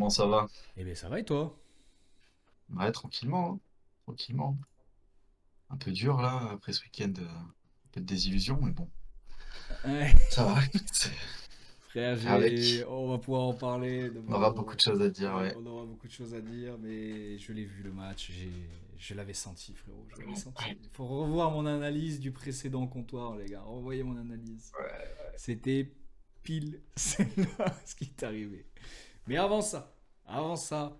comment ça va? Eh bien, ça va et toi? Ouais, tranquillement, hein. Tranquillement. Un peu dur là, après ce week-end, un peu de désillusion, mais bon, Ouais, ça va, écoute, frère, faire avec. on va pouvoir en parler de On aura beaucoup de choses à dire, Ouais, ouais. on aura beaucoup de choses à dire, mais je l'ai vu le match, je l'avais senti, frérot, je l'avais senti. Ouais, Faut revoir mon analyse du précédent comptoir, les gars. Revoyez mon analyse. ouais. C'était pile celle-là ce qui est arrivé. Mais avant ça,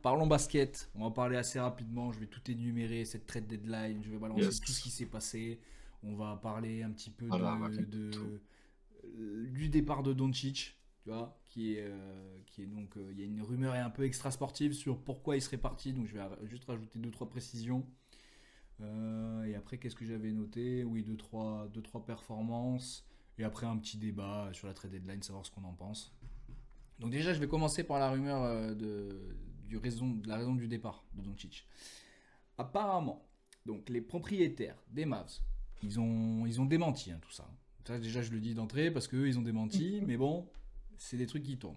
parlons basket. On va en parler assez rapidement. Je vais tout énumérer, cette trade deadline. Je vais balancer tout ce qui Yes. s'est passé. On va parler un petit peu Voilà, raconte tout. du départ de Doncic, tu vois, qui est donc, il y a une rumeur un peu extra sportive sur pourquoi il serait parti. Donc je vais juste rajouter deux trois précisions. Et après, qu'est-ce que j'avais noté? Oui, deux, trois performances. Et après, un petit débat sur la trade deadline, savoir ce qu'on en pense. Donc déjà, je vais commencer par la rumeur de la raison du départ de Doncic. Apparemment, donc les propriétaires des Mavs, ils ont démenti tout ça. Ça déjà, je le dis d'entrée parce qu'eux, ils ont démenti, mais bon, c'est des trucs qui tournent.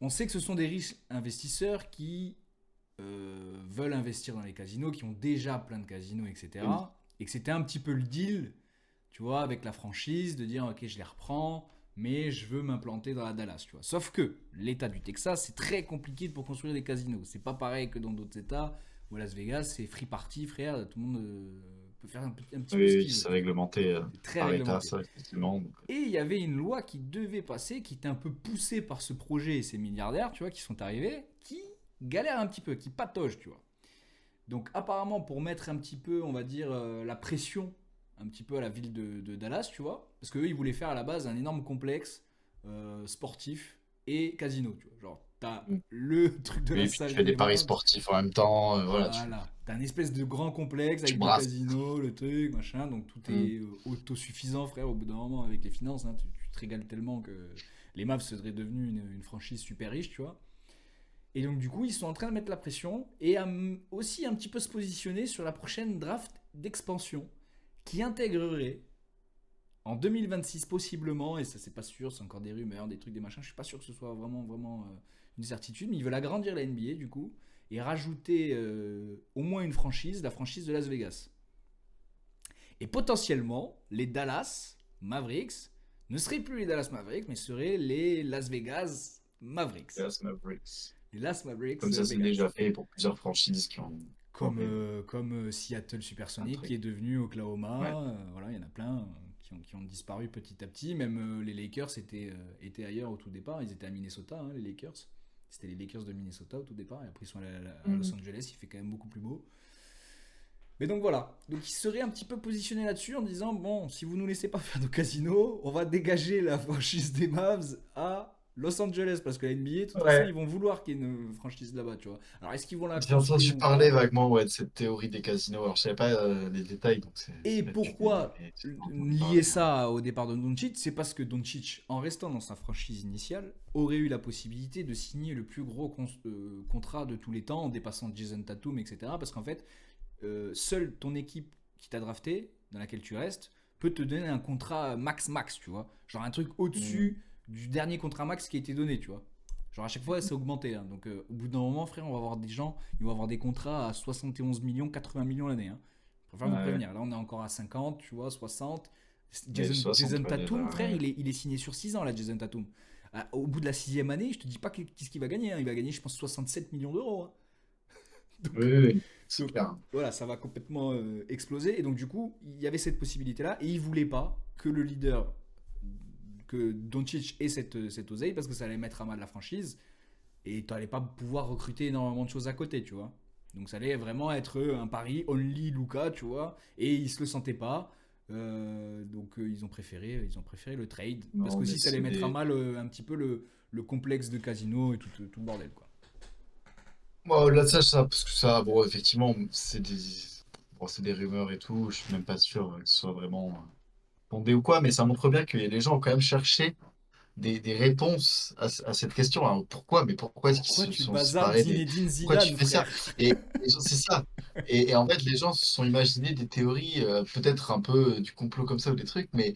On sait que ce sont des riches investisseurs qui veulent investir dans les casinos, qui ont déjà plein de casinos, Oui. etc. Et que c'était un petit peu le deal, tu vois, avec la franchise, de dire, ok, je les reprends, mais je veux m'implanter dans la Dallas, tu vois. Sauf que l'État du Texas, c'est très compliqué pour construire des casinos. C'est pas pareil que dans d'autres États, où à Las Vegas, c'est free party, frère, tout le monde peut faire un petit peu ce Oui, oui, qu'il veut, c'est tu vois. réglementé C'est très par État, réglementé. ça, effectivement. Et il y avait une loi qui devait passer, qui était un peu poussée par ce projet et ces milliardaires, tu vois, qui sont arrivés, qui galèrent un petit peu, qui pataugent, tu vois. Donc apparemment pour mettre un petit peu, on va dire, la pression un petit peu à la ville de Dallas, tu vois, parce qu'eux ils voulaient faire à la base un énorme complexe sportif et casino, tu vois. Genre t'as Mm. le truc de Oui, la et puis tu salle fais des des paris Mavs, sportifs en même temps, voilà, voilà, t'as un espèce de grand complexe tu avec deux brasses. casinos, le truc, machin, donc tout Mm. est autosuffisant, frère, au bout d'un moment avec les finances, hein, tu te régales tellement que les Mavs seraient devenus une franchise super riche, tu vois. Et donc, du coup, ils sont en train de mettre la pression et aussi un petit peu se positionner sur la prochaine draft d'expansion qui intégrerait en 2026 possiblement, et ça c'est pas sûr, c'est encore des rumeurs, des trucs, des machins, je suis pas sûr que ce soit vraiment une certitude, mais ils veulent agrandir la NBA du coup et rajouter au moins une franchise, la franchise de Las Vegas. Et potentiellement, les Dallas Mavericks ne seraient plus les Dallas Mavericks, mais seraient les Las Vegas Mavericks. Dallas Mavericks. Les Las Mavericks Comme ça, c'est Vegas. déjà fait pour plusieurs franchises qui ont Comme Seattle un Supersonic qui truc. est devenu Ouais. Oklahoma. Voilà, il y en a plein qui ont disparu petit à petit. Même les Lakers étaient ailleurs au tout départ. Ils étaient à Minnesota, hein, les Lakers. C'était les Lakers de Minnesota au tout départ. Et après, ils sont allés à Los Mm. Angeles. Il fait quand même beaucoup plus beau. Mais donc voilà. Donc ils seraient un petit peu positionnés là-dessus en disant bon, si vous nous laissez pas faire de casino, on va dégager la franchise des Mavs à Los Angeles parce que la NBA, de toute façon, Ouais. ils vont vouloir qu'il y ait une franchise là-bas, tu vois. Alors est-ce qu'ils vont la J'ai construire entendu ou parler pas? vaguement, ouais, de cette théorie des casinos. Alors, je savais pas les détails, donc Et c'est bête que tu pourquoi j'ai entendu lier parler, ouais. ça au départ de Doncic? C'est parce que Doncic, en restant dans sa franchise initiale, aurait eu la possibilité de signer le plus gros contrat de tous les temps en dépassant Jason Tatum, etc. Parce qu'en fait, seule ton équipe qui t'a drafté, dans laquelle tu restes, peut te donner un contrat max, tu vois. Genre un truc Mm. au-dessus du dernier contrat max qui a été donné, tu vois. Genre à chaque fois, c'est augmenté, hein. Donc au bout d'un moment, frère, on va avoir des gens, ils vont avoir des contrats à 71 millions, 80 millions l'année, hein. Je préfère vous Ouais, prévenir. Là, on est encore à 50, tu vois, 60. mais 60, Jason ouais, déjà, Tatum, frère, ouais. il est signé sur 6 ans, là, Jason Tatum. Au bout de la sixième année, je te dis pas qu'est-ce qu'il va gagner, hein. Il va gagner, je pense, 67 millions d'euros, hein. Oui, Donc, oui, oui, c'est donc clair. voilà, ça va complètement exploser. Et donc du coup, il y avait cette possibilité-là. Et il voulait pas que le leader, que Doncic ait cette oseille, parce que ça allait mettre à mal la franchise. Et tu n'allais pas pouvoir recruter énormément de choses à côté, tu vois. Donc ça allait vraiment être un pari only Luca, tu vois. Et ils se le sentaient pas. Ils ont préféré le trade. Parce Non, que mais si ça allait c'est mettre à des. mal un petit peu le complexe de casino et tout le bordel, quoi. Bon, au-delà de ça, parce que ça, bon, effectivement, bon, c'est des rumeurs et tout. Je suis même pas sûr que ce soit vraiment fondé ou quoi, mais ça montre bien que les gens ont quand même cherché des réponses à cette question. Hein. Pourquoi? Mais pourquoi est-ce qu'ils Pourquoi se tu sont bazardes séparés Zinedine Pourquoi tu Zidane, fais ça? frère? Et les gens, c'est ça. Et en fait, les gens se sont imaginés des théories, peut-être un peu du complot comme ça ou des trucs, mais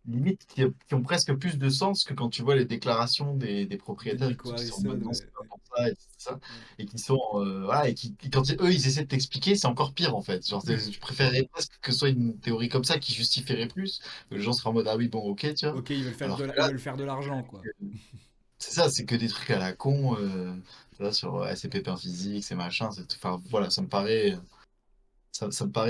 limite qui ont presque plus de sens que quand tu vois les déclarations des De propriétaires et Nico tout. C'est en Harrison, mode non, c'est ouais. pas pour ouais, c'est ça. Ouais. Et qui sont, voilà, et quand eux, ils essaient de t'expliquer, c'est encore pire, en fait. Genre, je préférerais presque que ce soit une théorie comme ça qui justifierait plus, que les gens seraient en mode, ah oui, bon, ok, tu vois. Ok, ils veulent faire Alors que ils là, veulent faire de l'argent, quoi. c'est ça, c'est que des trucs à la con, tu vois, sur ouais, c'est pépin physique, c'est machin, enfin, voilà, ça me paraît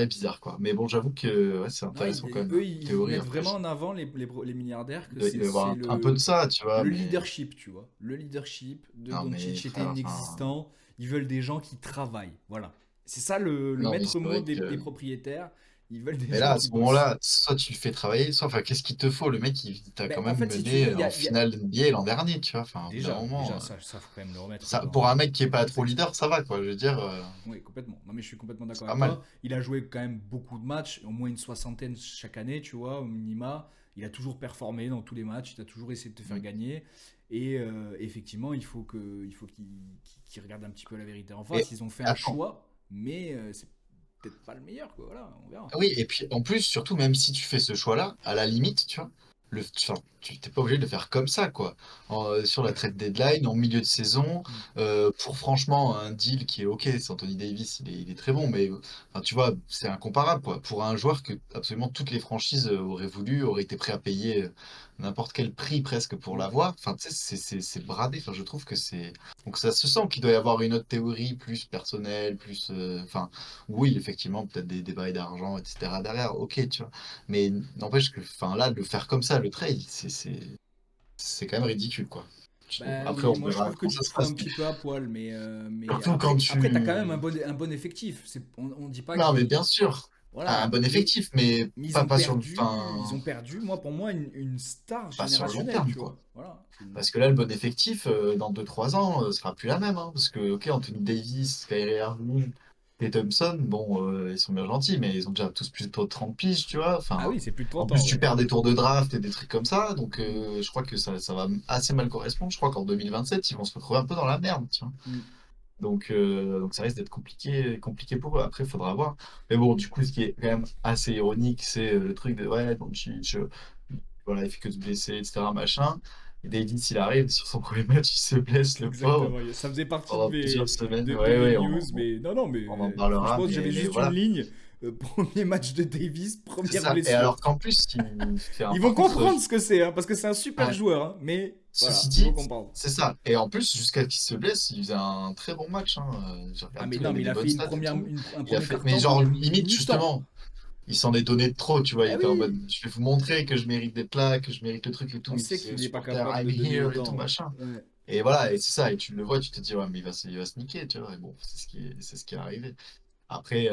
bizarre, quoi. Mais bon, j'avoue que ouais, c'est Non, intéressant quand même, eux, théorie. mettent Après, vraiment en avant les milliardaires que il doit y avoir c'est un peu de ça, tu vois, le mais leadership, tu vois. Le leadership de non, mais Doncic était frère, enfin, inexistant. Ils veulent des gens qui travaillent. Voilà. C'est ça le non, mais maître c'est mot vrai des que. propriétaires. Ils veulent des Mais gens là, à qui ce bossent. moment-là, soit tu le fais travailler, soit, enfin, qu'est-ce qu'il te faut? Le mec, il t'a Ben, quand en même fait, si tu veux, mené en finale NBA l'an dernier, tu vois. Enfin, au bout d'un déjà moment, ça, faut quand même le remettre ça, pour un mec qui est dans le pas trop contexte. leader, ça va, quoi. Je veux dire, Oui, complètement. Non, mais je suis complètement c'est d'accord pas avec mal. toi. Il a joué quand même beaucoup de matchs, au moins une soixantaine chaque année, tu vois, au minima. Il a toujours performé dans tous les matchs, il a toujours essayé de te faire Mm. gagner. Et effectivement, il faut qu'il regarde un petit peu la vérité en Et face. Ils ont fait un attends. choix, mais c'est peut-être pas le meilleur, quoi. Voilà, on verra. Ah oui, et puis en plus, surtout, même si tu fais ce choix-là, à la limite, tu vois, enfin, tu t'es pas obligé de le faire comme ça, quoi. Sur la trade deadline, en milieu de saison, Mm. pour franchement un deal qui est OK, c'est Anthony Davis, il est très bon, mais enfin, tu vois, c'est incomparable, quoi. Pour un joueur que absolument toutes les franchises auraient voulu, auraient été prêts à payer n'importe quel prix presque pour Mm. l'avoir, enfin, tu sais, c'est bradé. Enfin, je trouve que c'est. Donc ça se sent qu'il doit y avoir une autre théorie plus personnelle, plus. Enfin. Oui, effectivement, peut-être des bails d'argent, etc. derrière, ok, tu vois. Mais n'empêche que, enfin, là, de le faire comme ça, le trade, c'est quand même ridicule, quoi. Je trouve. Bah Après, oui, on moi je verra trouve que comment tu ça te se prends un passe. petit peu à poil, mais Surtout quand après t'as quand même tu. un bon effectif. On dit pas Non, mais qu'ils. bien sûr, un Voilà, bon effectif, mais mais pas sur le. ils Enfin, ont perdu, moi, pour moi, une star pas sur le long générationnelle, terme, tu quoi. vois. Voilà. Parce que là, le bon effectif, dans 2 3 ans, sera plus la même, hein. Parce que, ok, Anthony Davis, Kyrie Irving, Klay Thompson, bon, ils sont bien gentils, mais ils ont déjà tous plus de 30 piges, tu vois. Ah Enfin, oui, c'est plus de en 30 plus, ans, tu ouais. perds des tours de draft et des trucs comme ça. Donc, Mm, je crois que ça va assez mal correspondre. Je crois qu'en 2027, ils vont se retrouver un peu dans la merde, tu vois. mm. Donc ça risque d'être compliqué pour eux. Après, il faudra voir. Mais bon, du coup, ce qui est quand même assez ironique, c'est le truc de ouais, Doncic, voilà, il fait que se blesser, etc. Machin. Et Davis, il arrive sur son premier match, il se blesse, le pauvre, Exactement. Ça faisait partie pendant plusieurs semaines. de Ouais, mes ouais, news, mais non, non, mais on en franchement, parlera, j'avais mais juste une voilà. ligne. Premier match de Davis, C'est première ça. Et blessure. alors qu'en plus, il fait un. Ils Par vont contre, comprendre ce que c'est, hein, parce que c'est un super ouais, joueur, hein, mais ceci voilà, ils vont dit, comprendre. c'est ça. Et en plus, jusqu'à qu'il se blesse, il faisait un très bon match, hein. J'ai Ah, regardé mais tout, il non, avait mais il des a bonnes fait stats et tout. un Il a premier fait. Mais carton genre, de limite, mutant. justement, il s'en est donné de trop, tu vois. Il Ah était en mode, oui, je vais vous montrer que je mérite d'être là, que je mérite le truc et tout. on Il sait disait aux qu'il n'est pas supporters, capable I'm de donner here et tout, autant. machin. Ouais. Et voilà, et c'est ça. Et tu le vois, tu te dis, ouais, mais il va se niquer, tu vois. Et bon, c'est ce qui est arrivé. Après,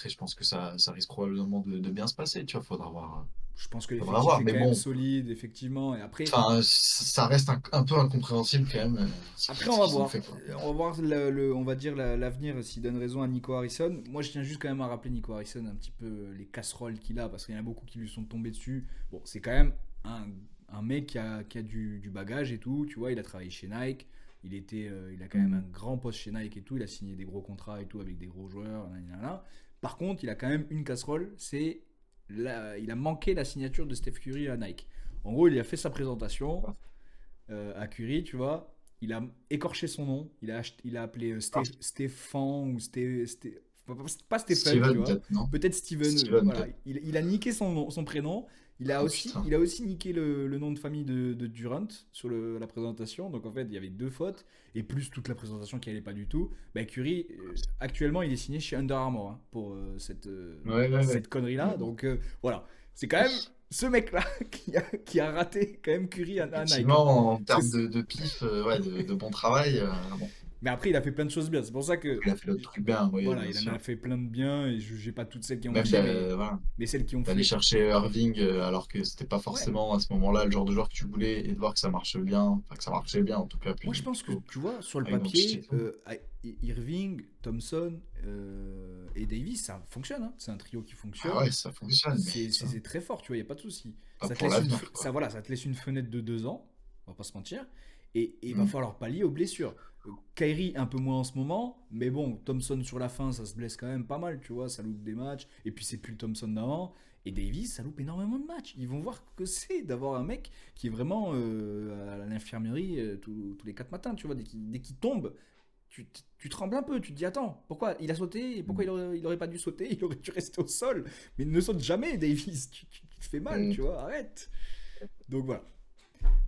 je pense que ça risque probablement de bien se passer, tu vois. Je pense que Faudra l'effectif voir. est Mais quand même bon, solide, effectivement. Et après, enfin, ça reste un peu incompréhensible quand même, on ce va qu'ils ont voir. fait, quoi. On va voir, on va dire, l'avenir s'il donne raison à Nico Harrison. Moi, je tiens juste quand même à rappeler Nico Harrison un petit peu les casseroles qu'il a, parce qu'il y en a beaucoup qui lui sont tombés dessus. Bon, c'est quand même un mec qui a du bagage et tout. Tu vois, il a travaillé chez Nike. Il a quand même un Mm. grand poste chez Nike et tout. Il a signé des gros contrats et tout avec des gros joueurs. Nanana. Par contre, il a quand même une casserole. Il a manqué la signature de Steph Curry à Nike. En gros, il a fait sa présentation à Curry, tu vois. Il a écorché son nom. Il a appelé Ah, Stéphane ou pas Stephen, tu Steven, vois. peut-être, non? Peut-être Steven. Steven, Voilà. peut-être. Il a niqué son prénom. Oh putain. Il a aussi niqué le nom de famille de Durant sur la présentation. Donc en fait, il y avait deux fautes. Et plus toute la présentation qui allait pas du tout. Bah, Curry, actuellement, il est signé chez Under Armour hein, pour Ouais, ouais, ouais. cette connerie-là. Mais bon. Donc voilà. C'est quand même ce mec-là qui a raté quand même Curry à Nike. Hein. Effectivement, en Parce termes que de pif, ouais, de bon travail, bon, mais après, il a fait plein de choses bien. C'est pour ça que. il a fait le truc bien, oui, Voilà, bien il en a sûr. fait plein de bien. Et je n'ai pas toutes celles qui ont Même marché, voilà, mais celles qui ont d'aller fait. chercher Irving alors que c'était pas Ouais. forcément à ce moment-là le genre de joueur que tu voulais et de voir que ça marche bien, enfin que ça marchait bien en tout cas, Moi, je pense que, plutôt tu vois, sur le avec Doncic et papier, tout. Irving, Thompson et Davis, ça fonctionne. Hein. C'est un trio qui Ah fonctionne. ouais, ça fonctionne, mais tu vois, C'est très fort, tu vois, il n'y a pas de souci. pas pour l'avenir, quoi. Voilà, ça te laisse une fenêtre de 2 ans, on va pas se mentir, et il va Mm. falloir pallier aux blessures. Kyrie un peu moins en ce moment, mais bon, Thompson sur la fin, ça se blesse quand même pas mal, tu vois, ça loupe des matchs, et puis c'est plus le Thompson d'avant, et Davis, ça loupe énormément de matchs. Ils vont voir que c'est d'avoir un mec qui est vraiment à l'infirmerie tous les 4 matins, tu vois, dès qu'il tombe, tu trembles un peu, tu te dis attends, pourquoi il a sauté et pourquoi il aurait pas dû sauter, il aurait dû rester au sol. Mais ne saute jamais, Davis, tu te fais mal, Mm. tu vois, arrête. Donc voilà,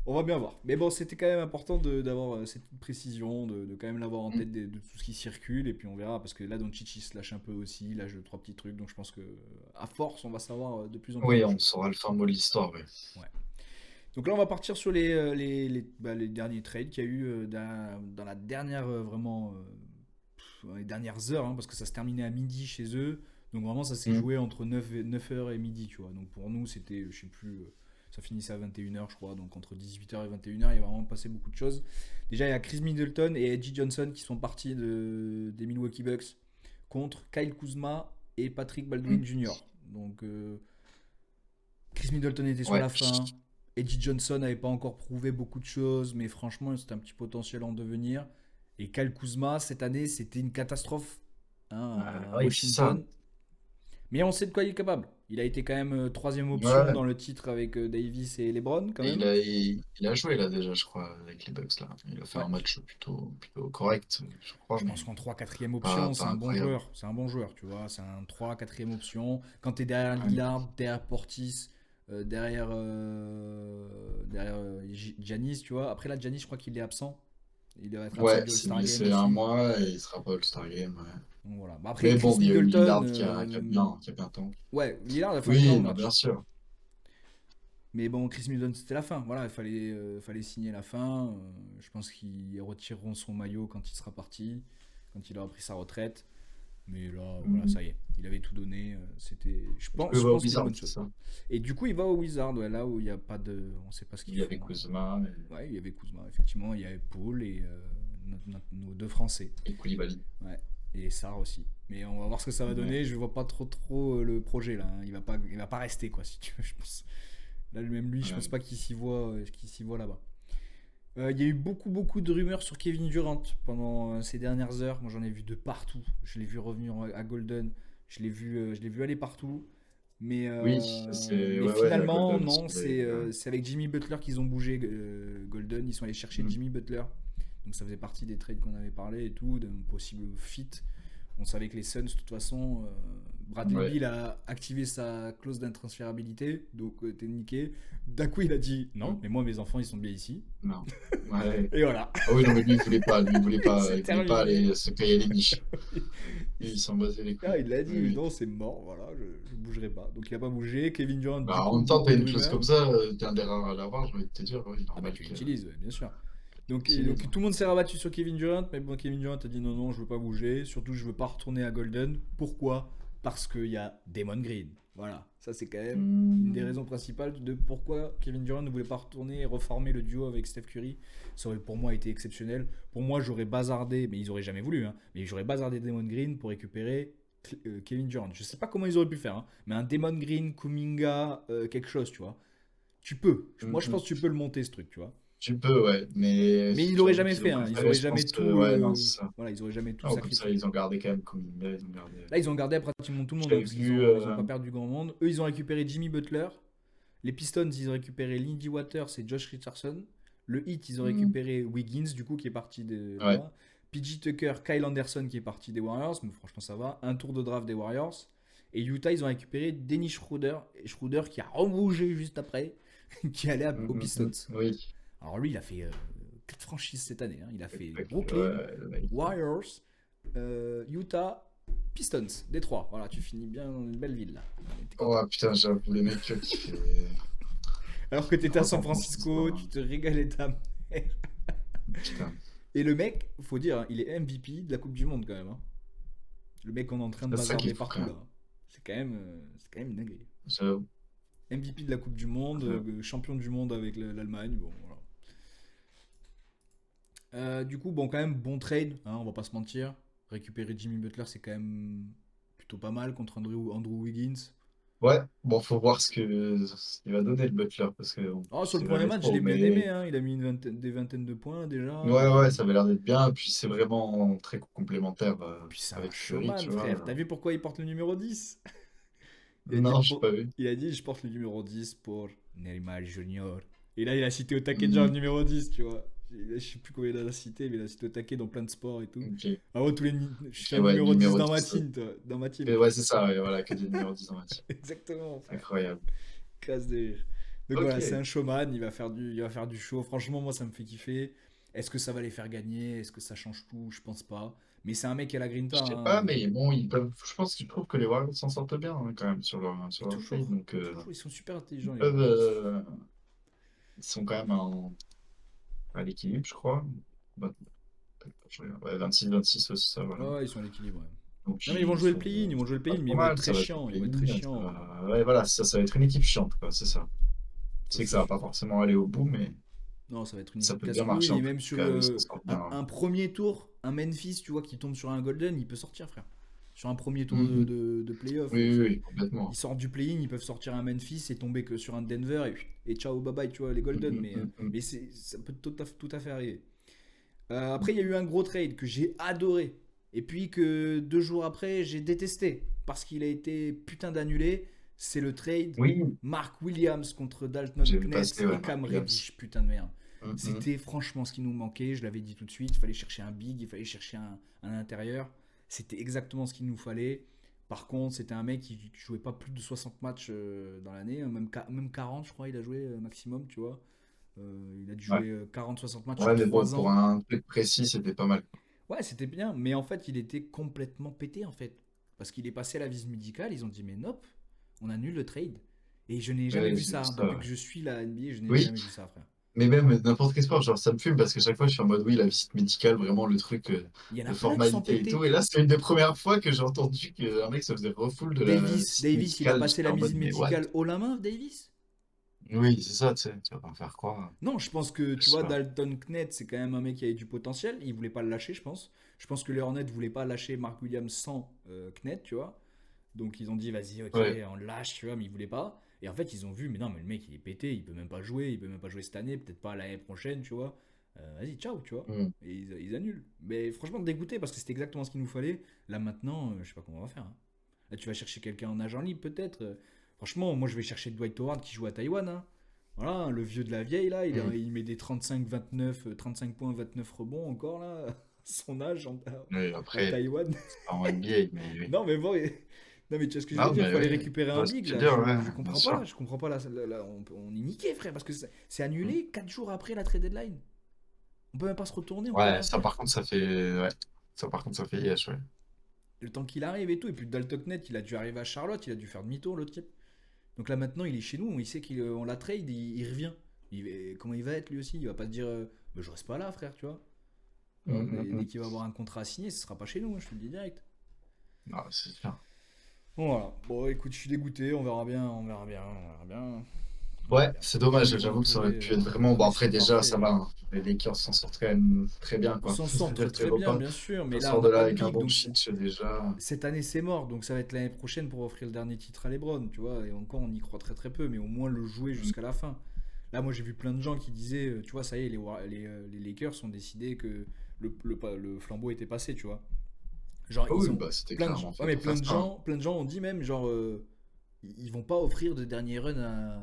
on va bien voir. Mais bon, c'était quand même important d'avoir cette petite précision, de quand même l'avoir en Mm. tête de tout ce qui circule, et puis on verra, parce que là, Doncic il se lâche un peu aussi, il lâche deux, trois petits trucs, donc je pense que à force, on va savoir de plus en plus Oui, de on choses. saura le fin mot de l'histoire, oui. Ouais. Donc là, on va partir sur les derniers trades qu'il y a eu dans la dernière, vraiment, les dernières heures, hein, parce que ça se terminait à midi chez eux. Donc vraiment, ça s'est Mm. joué entre 9h et midi, tu vois. Donc pour nous, c'était, je sais plus, ça finissait à 21h, je crois. Donc entre 18h et 21h, il y a vraiment passé beaucoup de choses. Déjà, il y a Chris Middleton et Edgy Johnson qui sont partis des Milwaukee Bucks contre Kyle Kuzma et Patrick Baldwin Mm. Jr. Donc Chris Middleton était sur Ouais. la fin. Eddie Johnson n'avait pas encore prouvé beaucoup de choses, mais franchement, c'était un petit potentiel en devenir. Et Kyle Kuzma, cette année, c'était une catastrophe, hein, à Oui, c'est ça. Washington. Mais on sait de quoi il est capable. Il a été quand même troisième option Ouais. dans le titre avec Davis et LeBron, quand Et même. il a joué là déjà, je crois, avec les Bucks là. Il a fait Ouais. un match plutôt correct, je crois, Je mais pense qu'en 3 4 option, c'est pas un bon incroyable. joueur. C'est un bon joueur, tu vois. C'est un 3 4 option. Quand tu es derrière Ouais, Lillard, derrière Portis, derrière Giannis, tu vois. Après là, Giannis, je crois qu'il est absent. Il doit être absent ouais, du il s'est All-Star Game blessé un aussi. mois et il sera pas au All-Star Game. Ouais. Donc voilà. Bah, après, Mais Chris bon, il y a eu Middleton, Lillard qui a bien tank. ouais, Lillard a fait un Oui, énorme non, bien match. sûr. Mais bon, Chris Middleton, c'était la fin. Voilà, fallait signer la fin. Je pense qu'ils retireront son maillot quand il sera parti, quand il aura pris sa retraite. Mais là, voilà, Mm. ça y est. Il avait tout donné. C'était, Du coup, il je va au pense que c'était une Wizards, bonne c'est chose. ça. Et du coup, il va au Wizard, ouais, là où il n'y a pas de. On sait pas ce Il qu'ils y avait font. Kuzma Ouais, il y avait Kuzma, effectivement. Il y avait Paul et nos deux Français. et Koulibaly. Ouais. Et Sarr aussi. Mais on va voir ce que ça va Ouais. donner. Je vois pas trop le projet là, hein. Il va pas rester, quoi, si tu veux, je pense. Là, même lui, je pense Ouais. pas qu'il s'y voit là-bas. Il y a eu beaucoup de rumeurs sur Kevin Durant pendant ces dernières heures. Moi, j'en ai vu de partout. Je l'ai vu revenir à Golden. Je l'ai vu aller partout. Oui, Mais ouais, à finalement, Golden aussi, non, il avait vu, ouais. c'est avec Jimmy Butler qu'ils ont bougé Golden. Ils sont allés chercher Mm. Jimmy Butler. Donc ça faisait partie des trades qu'on avait parlé et tout, d'un possible fit. On savait que les Suns, de toute façon, Bradley Ouais. Beal a activé sa clause d'intransférabilité, donc t'es niqué. D'un coup, il a dit non, Mm. mais moi, mes enfants, ils sont bien ici. Non. Ouais. Et voilà, Ah oui, non, mais lui, il voulait pas. Lui, c'est il voulait pas terminé. aller se payer les niches. Lui, il s'en battait les Ah, couilles. il l'a Oui, dit, oui. non, c'est mort, voilà, je bougerai pas. Donc il a pas bougé. Kevin Durant, du Bah, en coup, même temps, beaucoup t'as de une clause rumeurs. comme ça, t'es un des rares à l'avoir, j'ai envie de te dire, oui, Ah bah normal tu que l'utilises, ouais, bien sûr. Donc, utilise. tout le monde s'est rabattu sur Kevin Durant, mais bon, Kevin Durant a dit non, non, je veux pas bouger. Surtout, je veux pas retourner à Golden. Pourquoi? Parce qu'il y a Damon Green. Voilà, ça c'est quand même une des Hmm. raisons principales de pourquoi Kevin Durant ne voulait pas retourner et reformer le duo avec Steph Curry. Ça aurait pour moi été exceptionnel. Pour moi, j'aurais bazardé, mais ils auraient jamais voulu, hein, mais j'aurais bazardé Damon Green pour récupérer Kevin Durant. Je sais pas comment ils auraient pu faire, hein, mais un Damon Green, Kuminga, quelque chose, tu vois. Tu peux. Hmm, Moi, je hmm. pense que tu peux le monter, ce truc, tu vois. Tu peux, ouais, mais Mais ils l'auraient j'avoue jamais qu'ils fait, ont hein. Ils préféré, auraient je jamais pense, tout. ouais, non, c'est ça. Voilà, ils auraient jamais tout Non, comme ça, sacrifié. ils ont gardé quand même Kuminga, ils ont gardé. Là, ils ont gardé pratiquement tout le monde, hein, J'avais parce vu, ils ont pas perdu grand monde. Eux, ils ont récupéré Jimmy Butler. Les Pistons, ils ont récupéré Lindy Waters et Josh Richardson. Le Heat, ils ont hmm, récupéré Wiggins, du coup, qui est parti de ouais, là. PJ Tucker, Kyle Anderson, qui est parti des Warriors. Mais franchement, ça va. Un tour de draft des Warriors. Et Utah, ils ont récupéré Dennis Schroeder. Et Schroeder qui a rebougé juste après, qui allait aux Pistons. oui. Alors lui, il a fait 4 franchises cette année, hein. Il a fait Ouais, Brooklyn, le mec. Warriors, Utah, Pistons, Détroit. Voilà, tu finis bien dans une belle ville là. T'es Oh content. putain, j'avoue, le mec qui fait Alors que t'étais à 3 San San Francisco. Francisco, tu te régalais ta mère. Putain, Et le mec, faut dire, hein, il est MVP de la Coupe du Monde quand même, hein. Le mec qu'on est en train de c'est ça qui est bazarder fou partout quand là. même. C'est quand même une dinguerie. J'avoue. MVP de la Coupe du Monde, champion du monde avec l'Allemagne, bon voilà. Du coup, bon, quand même, bon trade, hein, on va pas se mentir. Récupérer Jimmy Butler, c'est quand même plutôt pas mal contre Andrew Wiggins. Ouais, bon, faut voir ce qu'il va donner le Butler, parce que bon, Oh, je sur le sais premier jamais match, je trop, l'ai bien aimé, mais hein. Il a mis des vingtaines de points déjà. ouais, ouais, ça avait l'air d'être bien, et puis c'est vraiment très complémentaire Puis c'est un avec Curry, showman, tu frère. T'as vois. vu pourquoi il porte le numéro 10? Non, j'ai pas vu. Il a dit, je porte le numéro 10 pour Neymar Junior. Et là, il a cité Otakedja Hmm. le numéro 10, tu vois. je sais plus combien il a cité, mais il a cité au taquet dans plein de sports et tout. Ok. Ah ouais, je suis Et un ouais, numéro 10 numéro dans ma 10. team, toi. Dans ma team, Et tu ouais, vois. c'est ça, ouais, voilà, que des numéros 10 en match. Exactement, frère. Incroyable. Casse de rire. Donc voilà, c'est Ok. un showman, il va faire du show. Franchement, moi, ça me fait kiffer. Est-ce que ça va les faire gagner? Est-ce que ça change tout? Je pense pas. Mais c'est un mec qui a la Je grinta, sais pas, hein. mais bon, ils peuvent. Je pense qu'ils trouvent que les Warriors s'en sortent bien hein, quand même Et sur leur trade. Donc, toujours, ils sont super ils intelligents, les peuvent. Warriors. Ils sont quand même à l'équilibre, je crois. Bah, ouais, 26 aussi, ça, voilà. Ouais, ouais, ils sont à l'équilibre, ouais. Donc, Non, mais ils vont jouer le play-in, ils ils vont jouer sont le pas play-in, mais trop ils vont être mal. très Ça va être le chiants, ils vont être très play-in. chiants. Ouais, voilà, ça va être une équipe chiante, quoi, c'est ça. Ça, C'est que c'est ça va sûr. pas forcément aller au bout, mais Non, ça va être une ça équipe peut bien marcher casse-couille. en Et tout même sur cas. Ils s'en sortent bien. un premier tour, un Memphis, tu vois, qui tombe sur un Golden, il peut sortir, frère. Sur un premier tour Mhm. de playoff, Oui, oui, oui, complètement. ils sortent du play-in, ils peuvent sortir un Memphis et tomber que sur un Denver et ciao, bye bye, tu vois, les Golden. Mhm, mhm, mhm. Mais ça peut tout à fait arriver. Après, il y a eu un gros trade que j'ai adoré. Et puis que 2 jours après, j'ai détesté. Parce qu'il a été putain d'annulé. C'est le trade Oui, Mark Williams contre Dalton j'ai vu Knett passer, ouais, et Mark Cam Williams. Reddish. Putain de merde. Mhm. C'était franchement ce qui nous manquait. Je l'avais dit tout de suite. Il fallait chercher un big, il fallait chercher un intérieur. C'était exactement ce qu'il nous fallait. Par contre, c'était un mec qui jouait pas plus de 60 matchs dans l'année. Même 40, je crois, il a joué maximum, tu vois. Il a dû Ouais. jouer 40-60 matchs Ouais, sur mais bon, 3 pour ans. un truc précis, c'était pas mal. Ouais, c'était bien, mais en fait, il était complètement pété en fait. Parce qu'il est passé à la visite médicale, ils ont dit mais nope, on annule le trade. Et je n'ai jamais Ouais, vu j'ai vu ça. ça, Depuis ouais. que je suis la NBA, je n'ai Oui, jamais vu ça, frère. mais même n'importe quel sport, genre ça me fume parce que chaque fois je suis en mode oui, la visite médicale, vraiment le truc Il y en a de plein qui sont formalité et tout. pétés. Et là, c'est une des premières fois que j'ai entendu qu'un mec se faisait refoule de la visite Davis, il a médicale. passé J'étais la en mode visite mais what? médicale haut la main, Davis. Oui, c'est ça, tu sais, tu vas pas me faire croire. Non, je pense que, Je tu sais vois, pas. Dalton Knett, c'est quand même un mec qui avait du potentiel. Il voulait pas le lâcher, je pense. Je pense que les Hornets voulaient pas lâcher Mark Williams sans Knett, tu vois. Donc ils ont dit, vas-y, ok, Ouais. on le lâche, tu vois, mais ils voulaient pas. Et en fait, ils ont vu, mais non, mais le mec, il est pété, il peut même pas jouer, il peut même pas jouer cette année, peut-être pas l'année prochaine, tu vois. Vas-y, ciao, tu vois. Hmm. Et ils annulent. Mais franchement, dégoûté parce que c'était exactement ce qu'il nous fallait. Là, maintenant, je sais pas comment on va faire, hein. Là, tu vas chercher quelqu'un en agent libre, peut-être. Franchement, moi, je vais chercher Dwight Howard qui joue à Taïwan, hein. Voilà, le vieux de la vieille, là, Hmm. il met des 35-29, 35 points, 29 rebonds encore, là. Son âge Oui, à après, Taïwan. c'est pas en NBA, mais oui. Non, mais bon, non, mais tu vois ce que je veux Non, dire, mais fallait oui, récupérer je un vois ce que big tu veux là. dire, ouais, Je bien comprends pas là, sûr. je comprends pas là, on est niqué, frère, parce que c'est Hmm. annulé 4 jours après la trade deadline. On peut même pas se retourner, on peut Ouais, rien ça faire. par contre, ça fait. Ouais. Ça par contre, ça fait yesh, ouais. Le temps qu'il arrive et tout, et puis Daltoknet, il a dû arriver à Charlotte, il a dû faire demi-tour le type. Donc là maintenant, il est chez nous, il sait qu'on l'a trade, il revient. Comment il va être lui aussi? Il va pas se dire, bah, je reste pas là, frère, tu vois. Hmm, hmm, Dès hmm. qu'il va avoir un contrat à signer, ce sera pas chez nous, hein, je te le dis direct. Non, c'est sûr. Bon, voilà. Bon, écoute, je suis dégoûté, on verra bien, on verra bien, on verra bien. On verra Ouais, bien. c'est Comment dommage, ils vont j'avoue que ça aurait entourer. pu être vraiment. Non, Bon, mais après, c'est déjà, ça parfait. va, hein. Les Lakers s'en sortent quand même très bien, Ils quoi. s'en sortent C'est-à-dire très que bien, repas, bien sûr, mais on là, on sort n'a de là pas de avec un big, bon donc shit déjà. cette année c'est mort, donc ça va être l'année prochaine pour offrir le dernier titre à LeBron, tu vois, et encore on y croit très très peu, mais au moins le jouer Mm. jusqu'à la fin. Là, moi j'ai vu plein de gens qui disaient, tu vois, ça y est, les Lakers ont décidé que le flambeau était passé, tu vois. Genre, Ah ils oui, ont bah, c'était plein de, clairement ouais, fait mais pour faire ça, hein. plein de gens ont dit même, genre, ils vont pas offrir de dernier run à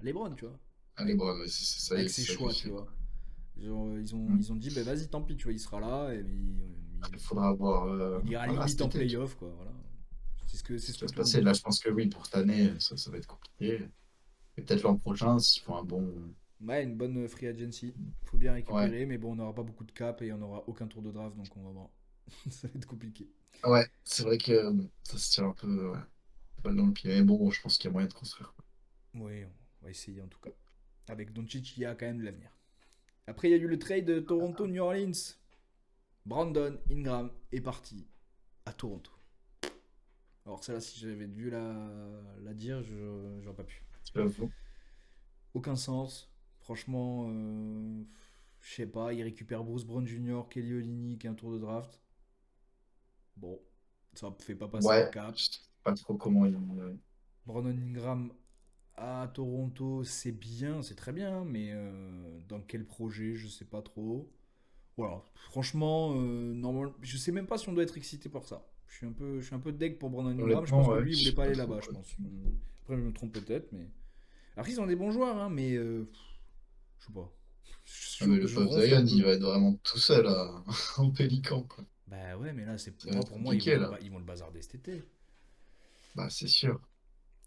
LeBron, tu vois, Allez, bon, ça y avec est, ses c'est choix, tu sacrifié, vois. quoi. Genre, Mm. ils ont dit, bah vas-y, tant pis, tu vois, il sera là, et Il faudra voir il ira voilà, limite cet en été, playoff, quoi, voilà. C'est ce ce qui que va se tout le monde passer. dit. Là, je pense que oui, pour cette année, ça va être compliqué. Et peut-être l'an prochain, s'ils font un bon. Ouais, une bonne free agency. Faut bien Ouais, récupérer, mais bon, on n'aura pas beaucoup de cap et on n'aura aucun tour de draft, donc on va voir. Ça va être compliqué. ouais, c'est vrai que ça se tire un peu ouais, balle dans le pied. Mais bon, je pense qu'il y a moyen de construire. Oui, on va essayer en tout cas. Avec Doncic, il y a quand même de l'avenir. Après, il y a eu le trade de Toronto-New Orleans. Brandon Ingram est parti à Toronto. Alors, celle-là, si j'avais dû la dire, j'aurais pas pu. J'avoue. Aucun sens. Franchement, je sais pas. Il récupère Bruce Brown Jr., Kelly Olynyk et un tour de draft. Bon, ça fait pas passer un Ouais, cap. je sais pas trop comment il. Brandon Ingram à Toronto, c'est bien, c'est très bien, mais dans quel projet, je sais pas trop. Voilà, franchement, normalement, je sais même pas si on doit être excité par ça. Je suis un peu deg pour Brandon Ingram. Je pense Honnêtement, que ouais, lui, il je voulait sais pas pas aller trop là-bas, je quoi. pense. Après, je me trompe peut-être, mais. Alors, ils ont des bons joueurs, hein, mais je sais pas. Ah, mais le Je Pape ronfle un Zion, peu. il va être vraiment tout seul en pélican, quoi. Bah ouais, mais là, Ça va être pour moi, compliqué, là. ils vont le bazarder cet été. Bah, c'est sûr.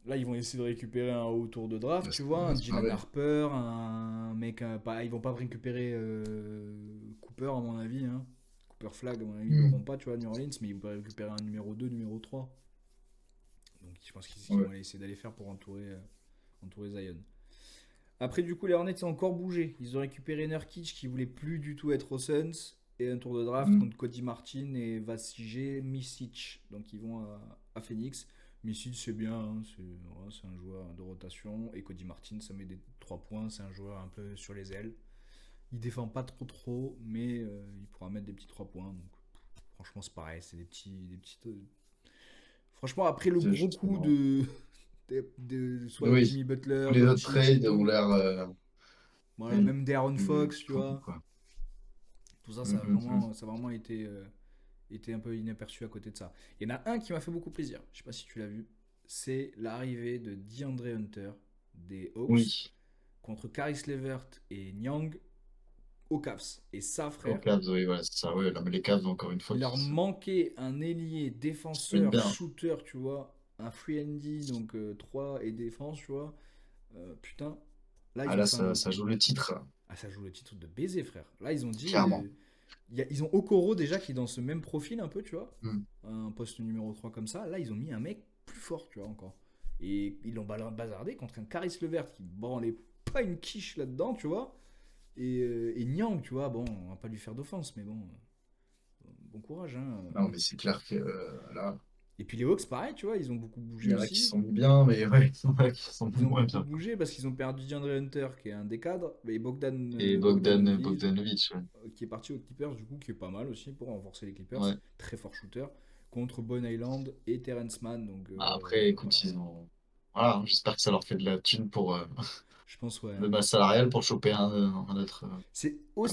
Là, ils vont essayer de récupérer un haut tour de draft, tu vois, un Ah Dylan ouais. Harper, un mec. Pas, ils vont pas récupérer Cooper, à mon avis. Hein. Cooper Flag, à mon avis, ils Hmm. l'auront pas, tu vois, New Orleans, mais ils vont récupérer un numéro 2, numéro 3. Donc, je pense qu'ils Ouais. vont essayer d'aller faire pour entourer Zion. Après, du coup, les Hornets ont encore bougé. Ils ont récupéré Nurkic qui voulait plus du tout être aux Suns. Et un tour de draft Hmm. contre Cody Martin et Vasilije Micic. Donc ils vont à Phoenix. Micic c'est bien, hein, c'est un joueur de rotation. Et Cody Martin ça met des 3 points. C'est un joueur un peu sur les ailes. Il défend pas trop, mais il pourra mettre des petits 3 points. Donc franchement c'est pareil, c'est des petites... Franchement après le C'est gros coup justement. soit Oui. Jimmy Tous Butler, les autres Doncic et trades ont tout. l'air Voilà, même De'Aaron plus Fox, tu fous, vois. quoi. Tout ça, Hmm, hmm, hmm. ça a vraiment été un peu inaperçu à côté de ça. Il y en a un qui m'a fait beaucoup plaisir, je sais pas si tu l'as vu, c'est l'arrivée de DeAndre Hunter des Hawks Oui. contre Caris LeVert et Nyang aux Cavs. Et ça, Aux frère, Cavs, oui, voilà, c'est ça. Ouais, là, mais les Cavs, encore une fois, il leur qui manquait un ailier, se mettent défenseur, bien. shooter, tu vois, un free and D, donc 3 et défense, tu vois. Putain, là, Ah, ils ont là, fait un. ça joue le titre, Ah, ça joue le titre de baiser, frère. Là, ils ont dit. clairement. Ils ont Okoro déjà qui est dans ce même profil un peu, tu vois. Hmm. Un poste numéro 3 comme ça. Là, ils ont mis un mec plus fort, tu vois, encore. Et ils l'ont bazardé contre un Caris Levert qui branlait pas une quiche là-dedans, tu vois. Et Nyang, tu vois, bon, on va pas lui faire d'offense, mais bon, bon courage, hein. Non, mais c'est clair que là, Et puis les Hawks, pareil, tu vois, ils ont beaucoup il bougé y en a qui aussi. sont bien, mais ouais, il y en a qui sont Ils ont moins beaucoup bien. bougé parce qu'ils ont perdu DeAndre Hunter, qui est un des cadres, et Et Bogdanovic, Bogdanovic, ouais. qui est parti aux Clippers, du coup, qui est pas mal aussi pour renforcer les Clippers. Ouais. Très fort shooter. Contre Bon Island et Terrence Mann. Donc Bah, après, voilà. écoute, ils ont. Voilà, hein, j'espère que ça leur fait de la thune pour Je pense, ouais. de masse salariale pour choper un autre. Un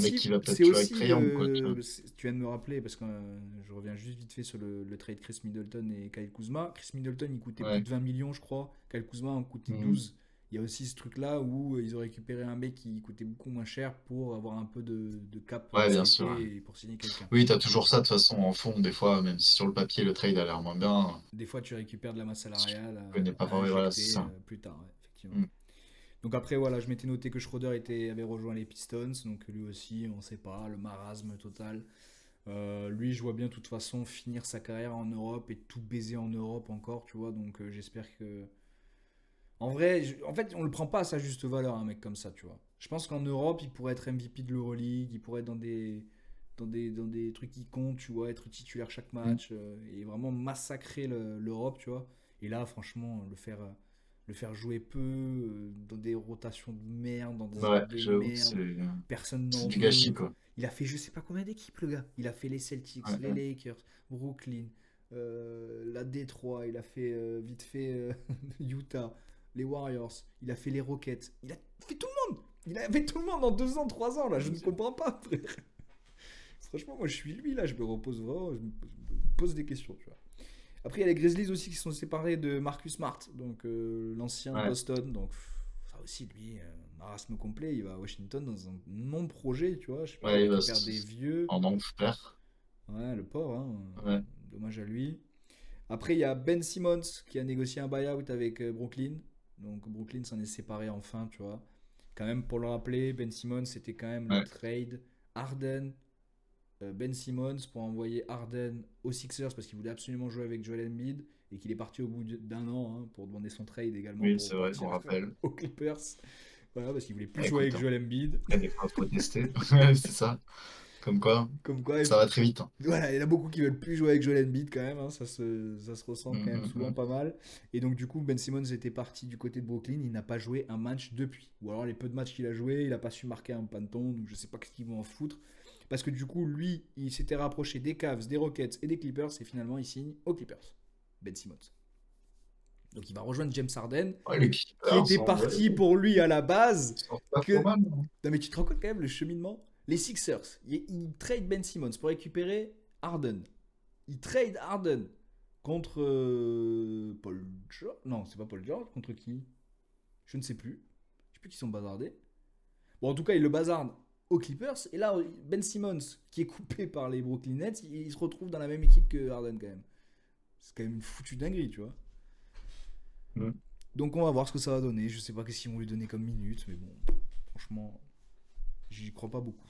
mec qui va peut-être C'est tuer avec aussi Trae Young, quoi, tu vois. tu viens de me rappeler, parce que je reviens juste vite fait sur le trade Chris Middleton et Kyle Kuzma. Chris Middleton, il coûtait plus Ouais. de 20 millions, je crois. Kyle Kuzma en coûtait Mhm. 12. Il y a aussi ce truc-là où ils ont récupéré un mec qui coûtait beaucoup moins cher pour avoir un peu de cap Ouais, bien sûr, ouais. limité et pour signer quelqu'un. Oui, t'as toujours ça de toute façon en fond, des fois, même si sur le papier le trade a l'air moins bien, Des fois, tu récupères de la masse si tu salariale connais pas à vraiment, voilà, c'est injecter ça. plus tard, ouais, effectivement. Mm. Donc après, voilà, je m'étais noté que Schroeder avait rejoint les Pistons, donc lui aussi, on sait pas, le marasme total. Lui, je vois bien de toute façon finir sa carrière en Europe et tout baiser en Europe encore, tu vois, donc j'espère que... En vrai, en fait, on le prend pas à sa juste valeur, un mec comme ça, tu vois. Je pense qu'en Europe, il pourrait être MVP de l'Euroleague, il pourrait être dans des trucs qui comptent, tu vois, être titulaire chaque Mm. match et vraiment massacrer l'Europe, tu vois. Et là, franchement, le faire jouer peu, dans des rotations de merde, dans des Ouais, équipes de j'avoue que merde, personne c'est n'en du gâchis, veut. quoi. Il a fait je sais pas combien d'équipes, le gars. Il a fait les Celtics, Ouais, les ouais. Lakers, Brooklyn, la Détroit, il a fait vite fait Utah, les Warriors, il a fait les Rockets, il a fait tout le monde. Il a fait tout le monde en 2 ans, 3 ans, là, je ne comprends pas, frère. Franchement, moi je suis lui, là, je me repose vraiment, je me pose des questions, tu vois. Après, il y a les Grizzlies aussi qui sont séparés de Marcus Smart, donc l'ancien de Ouais, Boston. Donc, ça aussi, lui, marasme complet. Il va à Washington dans un non-projet, tu vois. Je sais pas, il ouais, il va récupère des vieux. en enfer. Ouais, le pauvre, hein. Ouais. Dommage à lui. Après, il y a Ben Simmons qui a négocié un buyout avec Brooklyn. Donc, Brooklyn s'en est séparé enfin, tu vois. Quand même, pour le rappeler, Ben Simmons, c'était quand même le Ouais. trade Harden Ben Simmons pour envoyer Harden aux Sixers parce qu'il voulait absolument jouer avec Joel Embiid et qu'il est parti au bout d'un an hein, pour demander son trade également Oui, pour c'est vrai, on partir rappelle. aux Clippers. Voilà, parce qu'il voulait plus Bah, jouer écoute, avec hein, Joel Embiid. après, des fois, faut tester. Ouais, c'est ça. Comme quoi, Comme quoi, ça va très vite, hein. voilà, il y en a beaucoup qui veulent plus jouer avec Joel Embiid quand même, hein, ça se ressent quand Mm, même mm, souvent mm. pas mal. Et donc du coup, Ben Simmons était parti du côté de Brooklyn, il n'a pas joué un match depuis. Ou alors les peu de matchs qu'il a joué, il n'a pas su marquer un panton, donc je sais pas ce qu'ils vont en foutre. Parce que du coup, lui, il s'était rapproché des Cavs, des Rockets et des Clippers, et finalement, il signe aux Clippers. Ben Simmons. Donc il va rejoindre James Harden, Ouais, les qui Clippers, était en vrai, parti pour lui à la base. ils sortent pas trop Que... mal, non? Non mais tu te rends compte quand même le cheminement. Les Sixers, ils trade Ben Simmons pour récupérer Harden. Ils trade Harden contre Paul George. Non, c'est pas Paul George. Contre qui? Je ne sais plus. Je sais plus qui sont bazardés. Bon, en tout cas, il le bazarde aux Clippers. Et là, Ben Simmons, qui est coupé par les Brooklyn Nets, il se retrouve dans la même équipe que Harden quand même. C'est quand même une foutue dinguerie, tu vois. Mm. Donc on va voir ce que ça va donner. Je sais pas qu'est-ce qu'ils vont lui donner comme minutes, mais bon, franchement, j'y crois pas beaucoup.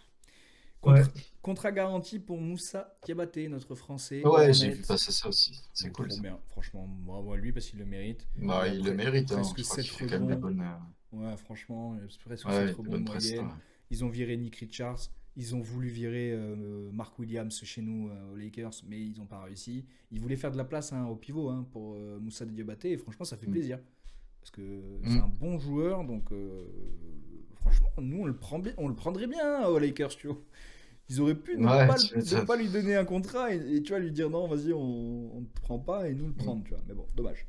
Ouais. Contrat garanti pour Moussa Diabaté, notre Français aux Ouais, j'ai Hornets. vu passer ça aussi. C'est Donc cool trop ça. bien, franchement, bravo à lui parce qu'il le mérite. Bah, Il a il le mérite, hein. presque Je crois qu'il 7 fait quand même des rebonds. bonnes, Ouais, franchement, presque 7 ouais, des rebonds de bonnes prestats. moyenne. Ils ont viré Nick Richards. Ils ont voulu virer Mark Williams chez nous aux Lakers, mais ils n'ont pas réussi. Ils voulaient faire de la place au pivot pour Moussa Diabaté, et franchement, ça fait Mm. plaisir. Parce que c'est Mm. un bon joueur, donc franchement, nous, on le prendrait bien aux Lakers, tu vois. Ils auraient pu Ouais, tu ne m'étonnes. pas lui donner un contrat et tu vois, lui dire non, vas-y, on ne te prend pas et nous le Mm. prendre, tu vois. Mais bon, dommage.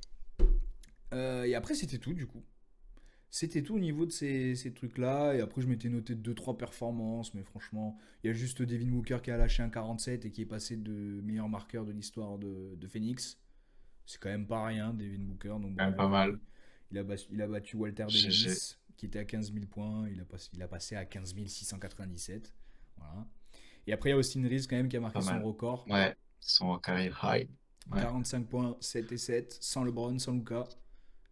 Et après, c'était tout, du coup. C'était tout au niveau de ces trucs-là. Et après, je m'étais noté deux trois performances. Mais franchement, il y a juste Devin Booker qui a lâché un 47 et qui est passé de meilleur marqueur de l'histoire de Phoenix. C'est quand même pas rien, Devin Booker. Donc Quand même bravo pas à mal. lui. Il a battu Walter GG. Davis, qui était à 15 000 points. Il a passé à 15 697. Voilà. Et après, il y a Austin Reeves quand même qui a marqué Pas son mal. record. Ouais. Son carrière high. Ouais. 45 points, 7 et 7, sans LeBron, sans Luka.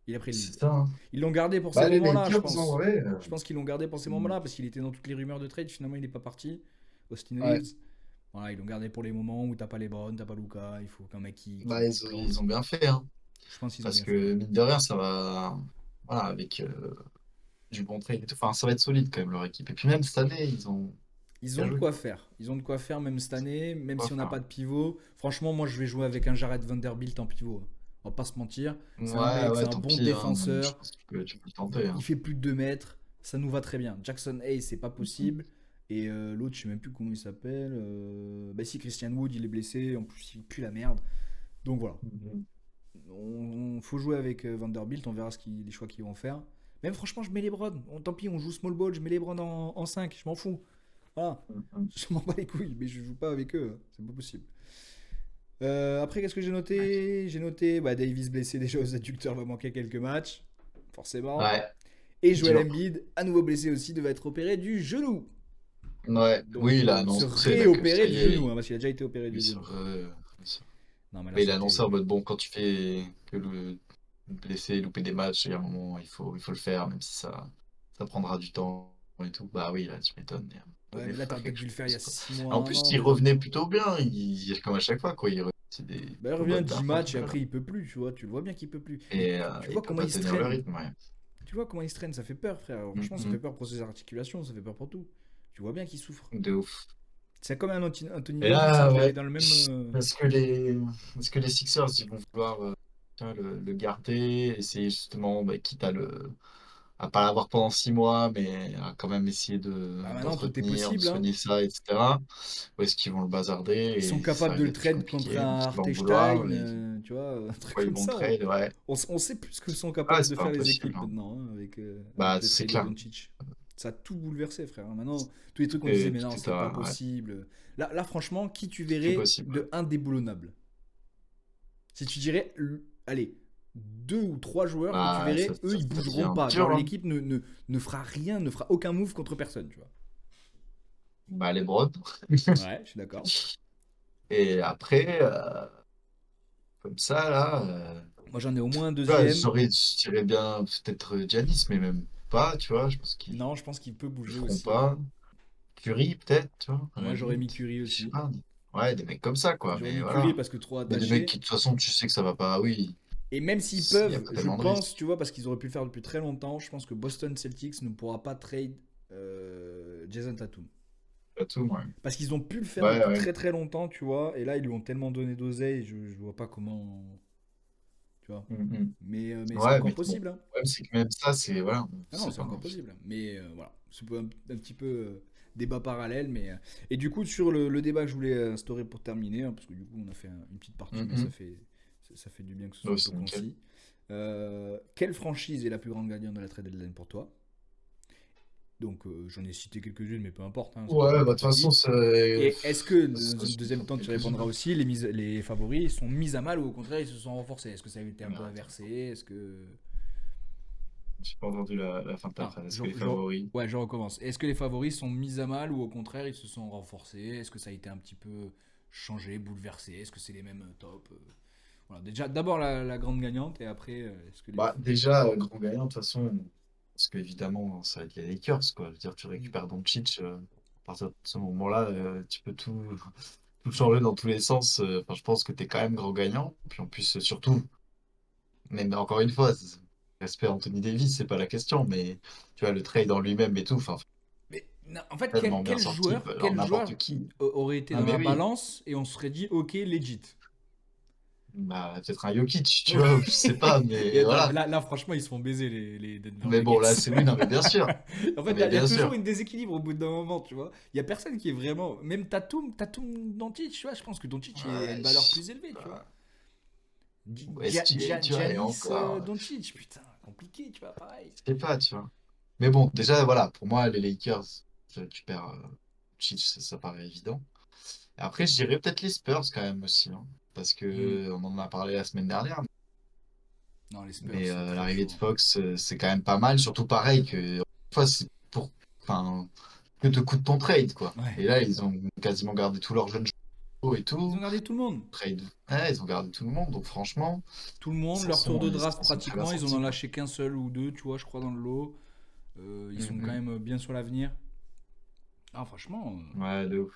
Il a pris le C'est lead. ça, hein. Ils l'ont gardé pour ces Bah, les moments-là, je Lakers, en pense. vrai. Je pense qu'ils l'ont gardé pour ces Mm. moments-là parce qu'il était dans toutes les rumeurs de trade. Finalement, il n'est pas parti. Austin Ouais. Reeves. Voilà, ils l'ont gardé pour les moments où t'as pas LeBron, t'as pas Luka. Il faut qu'un mec Bah, qui ils plante. ont bien fait, hein. Je pense qu'ils ont Parce bien fait. que, mine de rien, ça va. Voilà, avec du bon trade et tout. Enfin, ça va être solide quand même, leur équipe. Et puis, même cette année, ils ont Ils bien ont de joué, quoi quoi. faire. Ils ont de quoi faire même cette année, même Quoi si on n'a faire. pas de pivot. Franchement, moi, je vais jouer avec un Jared Vanderbilt en pivot. On va pas se mentir. C'est un Ouais, mec, c'est ouais, un tant bon pis, hein. Je défenseur. pense que tu peux le tenter, Il hein. fait plus de 2 mètres. Ça nous va très bien. Jackson Hayes, c'est pas possible. Et l'autre, je sais même plus comment il s'appelle. Bah si, Christian Wood, il est blessé. En plus, il pue la merde. Donc voilà. Mhm. Faut jouer avec Vanderbilt. On verra les choix qu'ils vont faire. Même franchement, je mets les Browns. Tant pis, on joue small ball. Je mets les Browns en 5. Je m'en fous. Voilà. Mhm. Je m'en bats les couilles. Mais je joue pas avec eux. C'est pas possible. Après, qu'est-ce que j'ai Ouais. noté? J'ai noté Davis blessé déjà aux adducteurs, va manquer quelques matchs. Forcément. Ouais, Et Joel dur. Embiid, à nouveau blessé aussi, devait être opéré du genou. Ouais, oui, Donc, il a se annoncé là, que ça réopérer y du est, genou, hein, parce qu'il a déjà été opéré du il se genou. re- Non, mais là, mais il a annoncé c'était. en mode bon, quand tu fais que le blessé, louper des matchs, il y a un moment, il faut le faire, même si ça prendra du temps et tout. Bah oui, là, tu m'étonnes, il y a un moment Ouais, donné, mais il faut là, faire t'aurais peut-être quelque dû le faire il y a chose, quoi. 6 mois, En un plus, an il déjà. revenait plutôt bien, comme à chaque fois, quoi. Il revenait Bah, il des revient bonnes 10 perfs à matchs chaque et fois, là. après, il peut plus, tu vois. Tu le vois bien qu'il peut plus. Et Et tu il vois peut comment pas il se tenir le traîne. rythme, ouais. Tu vois comment il se traîne, ça fait peur, frère. Alors, franchement, ça fait Mhm. peur pour ses articulations, ça fait peur pour tout. Tu vois bien qu'il souffre. De ouf. C'est comme un Anthony Et Davis, hein, là, je l'avais ouais, dans le même. est-ce que les Sixers, ils vont vouloir tiens, le garder, essayer justement, bah, quitte à pas l'avoir pendant 6 mois, mais à quand même essayer Bah, maintenant, tout est d'entretenir, de possible, hein. soigner ça, etc. Ou est-ce qu'ils vont le bazarder Ils sont et ça capables de va le être plus trade contre compliqué? un Est-ce qu'ils vont en vouloir? Hartenstein, tu vois, un truc Quoi, ils comme vont le ça. trade, ouais. On sait plus ce que sont Ah, capables c'est de pas faire les impossible, équipes hein. maintenant avec Bah, le c'est trade de clair. Doncic. Ça a tout bouleversé, frère. Maintenant, tous les trucs qu'on disait, Et mais tout non, est c'est pas à, ouais, possible. Là, franchement, qui tu tout est verrais possible. de indéboulonnable? Si tu dirais, allez, deux ou trois joueurs que tu Bah, verrais, eux, ils ça bougeront devient pas. Genre, dur, hein. l'équipe ne fera rien, ne fera aucun move contre personne, tu vois. Bah, les Browns. Ouais, je suis d'accord. Et après, comme ça, là. Moi, j'en ai au moins un Ouais, deuxième. je dirais bien peut-être Giannis, mais même pas, tu vois. Je pense qu'ils Non, je pense qu'il peut le bouger feront aussi. pas. Curry, peut-être, tu vois, à la Moi, j'aurais mis limite. Curry Je sais aussi. pas. Ouais, des mecs comme ça, quoi. J'aurais Mais mis Curry voilà. parce que trop Mais des mecs attaché. qui, de toute façon, tu sais que ça va pas. Oui, Et même s'ils il n'y a peuvent, pas je tellement de pense, risques. tu vois, parce qu'ils auraient pu le faire depuis très longtemps, je pense que Boston Celtics ne pourra pas trade Jason Tatum. Pas tout, ouais. Parce qu'ils ont pu le faire Ouais, depuis ouais. très très longtemps, tu vois, et là ils lui ont tellement donné d'oseille, je vois pas comment, tu vois. Mhm. Mais c'est Ouais, encore mais bon. possible, hein. Le problème, c'est que même ça, c'est. Voilà, Ah non, c'est c'est pas. encore possible. Mais voilà, c'est un petit peu débat parallèle. Et du coup, sur le débat que je voulais instaurer pour terminer, hein, parce que du coup, on a fait une petite partie, mais Mhm. ça fait du bien que ce soit Ouais, un peu c'est nickel. concis. Quelle franchise est la plus grande gagnante de la trade deadline pour toi? Donc, j'en ai cité quelques-unes, mais peu importe, hein, ça peut être Ouais, bah, de toute n'importe façon, qui. Et est-ce que, dans ça un se deuxième comprend temps, tu quelques-unes, répondras hein. aussi, les favoris sont mis à mal ou au contraire, ils se sont renforcés? Est-ce que ça a été un peu Ouais, inversé? Est-ce que. J'ai pas entendu la fin de ta Ah, phrase. Est-ce que les favoris? ouais, je recommence. Est-ce que les favoris sont mis à mal ou au contraire ils se sont renforcés? Est-ce que ça a été un petit peu changé, bouleversé? Est-ce que c'est les mêmes tops? Voilà, déjà, d'abord la grande gagnante et après, est-ce que les. Bah, déjà, grand gagnant, de toute façon, parce qu'évidemment, ça va être les Lakers, quoi. Je veux dire, tu Mm. récupères Doncic, à partir de ce moment-là, tu peux tout changer dans tous les sens. Enfin, je pense que tu es quand même grand gagnant. Puis en plus, surtout, même encore une fois, respect à Anthony Davis, c'est pas la question, mais tu vois, le trade en lui-même et tout, enfin, Mais non, en fait, tellement bien sorti, alors quel n'importe joueur qui. aurait été Ah, dans mais la oui, balance et on se serait dit, ok, legit. bah, peut-être un Jokic, tu Ouais. vois, je sais pas, Et mais attends, mais voilà. là, franchement, ils se font baiser les Denver Mais bon, là, Nuggets. c'est oui, non, mais bien sûr. En fait, Non, mais y a bien toujours sûr. une déséquilibre au bout d'un moment, tu vois. Il y a personne qui est vraiment. Même Tatum Doncic, tu vois. Je pense que Doncic a Ouais, une je valeur sais plus élevée, tu vois. pas. Est-ce qu'il est, tu vois, et Giannis encore, Doncic, putain, compliqué, tu vois, pareil. je sais pas, tu vois. Mais bon, déjà, voilà, pour moi, les Lakers, qui récupèrent Doncic, ça paraît évident. Et après, je dirais peut-être les Spurs quand même aussi, hein, parce Hmm. que on en a parlé la semaine dernière, Non, les Spurs, mais c'est très l'arrivée de chaud. Fox, c'est quand même pas mal, surtout pareil que, une fois, c'est pour, enfin, que te coûte ton trade, quoi. Ouais. Et là, ils ont quasiment gardé tous leurs jeunes joueurs et Ils ont tout. gardé tout le monde. Trade, ouais, ils ont gardé tout le monde, donc franchement, Tout le monde, leur tour de ils draft s'en sont très bien pratiquement, ils en ont sortis, quoi. lâché qu'un seul ou deux, tu vois, je crois, dans le lot. Ils sont quand Mhm. même bien sur l'avenir. Ah, franchement. Ouais, de ouf.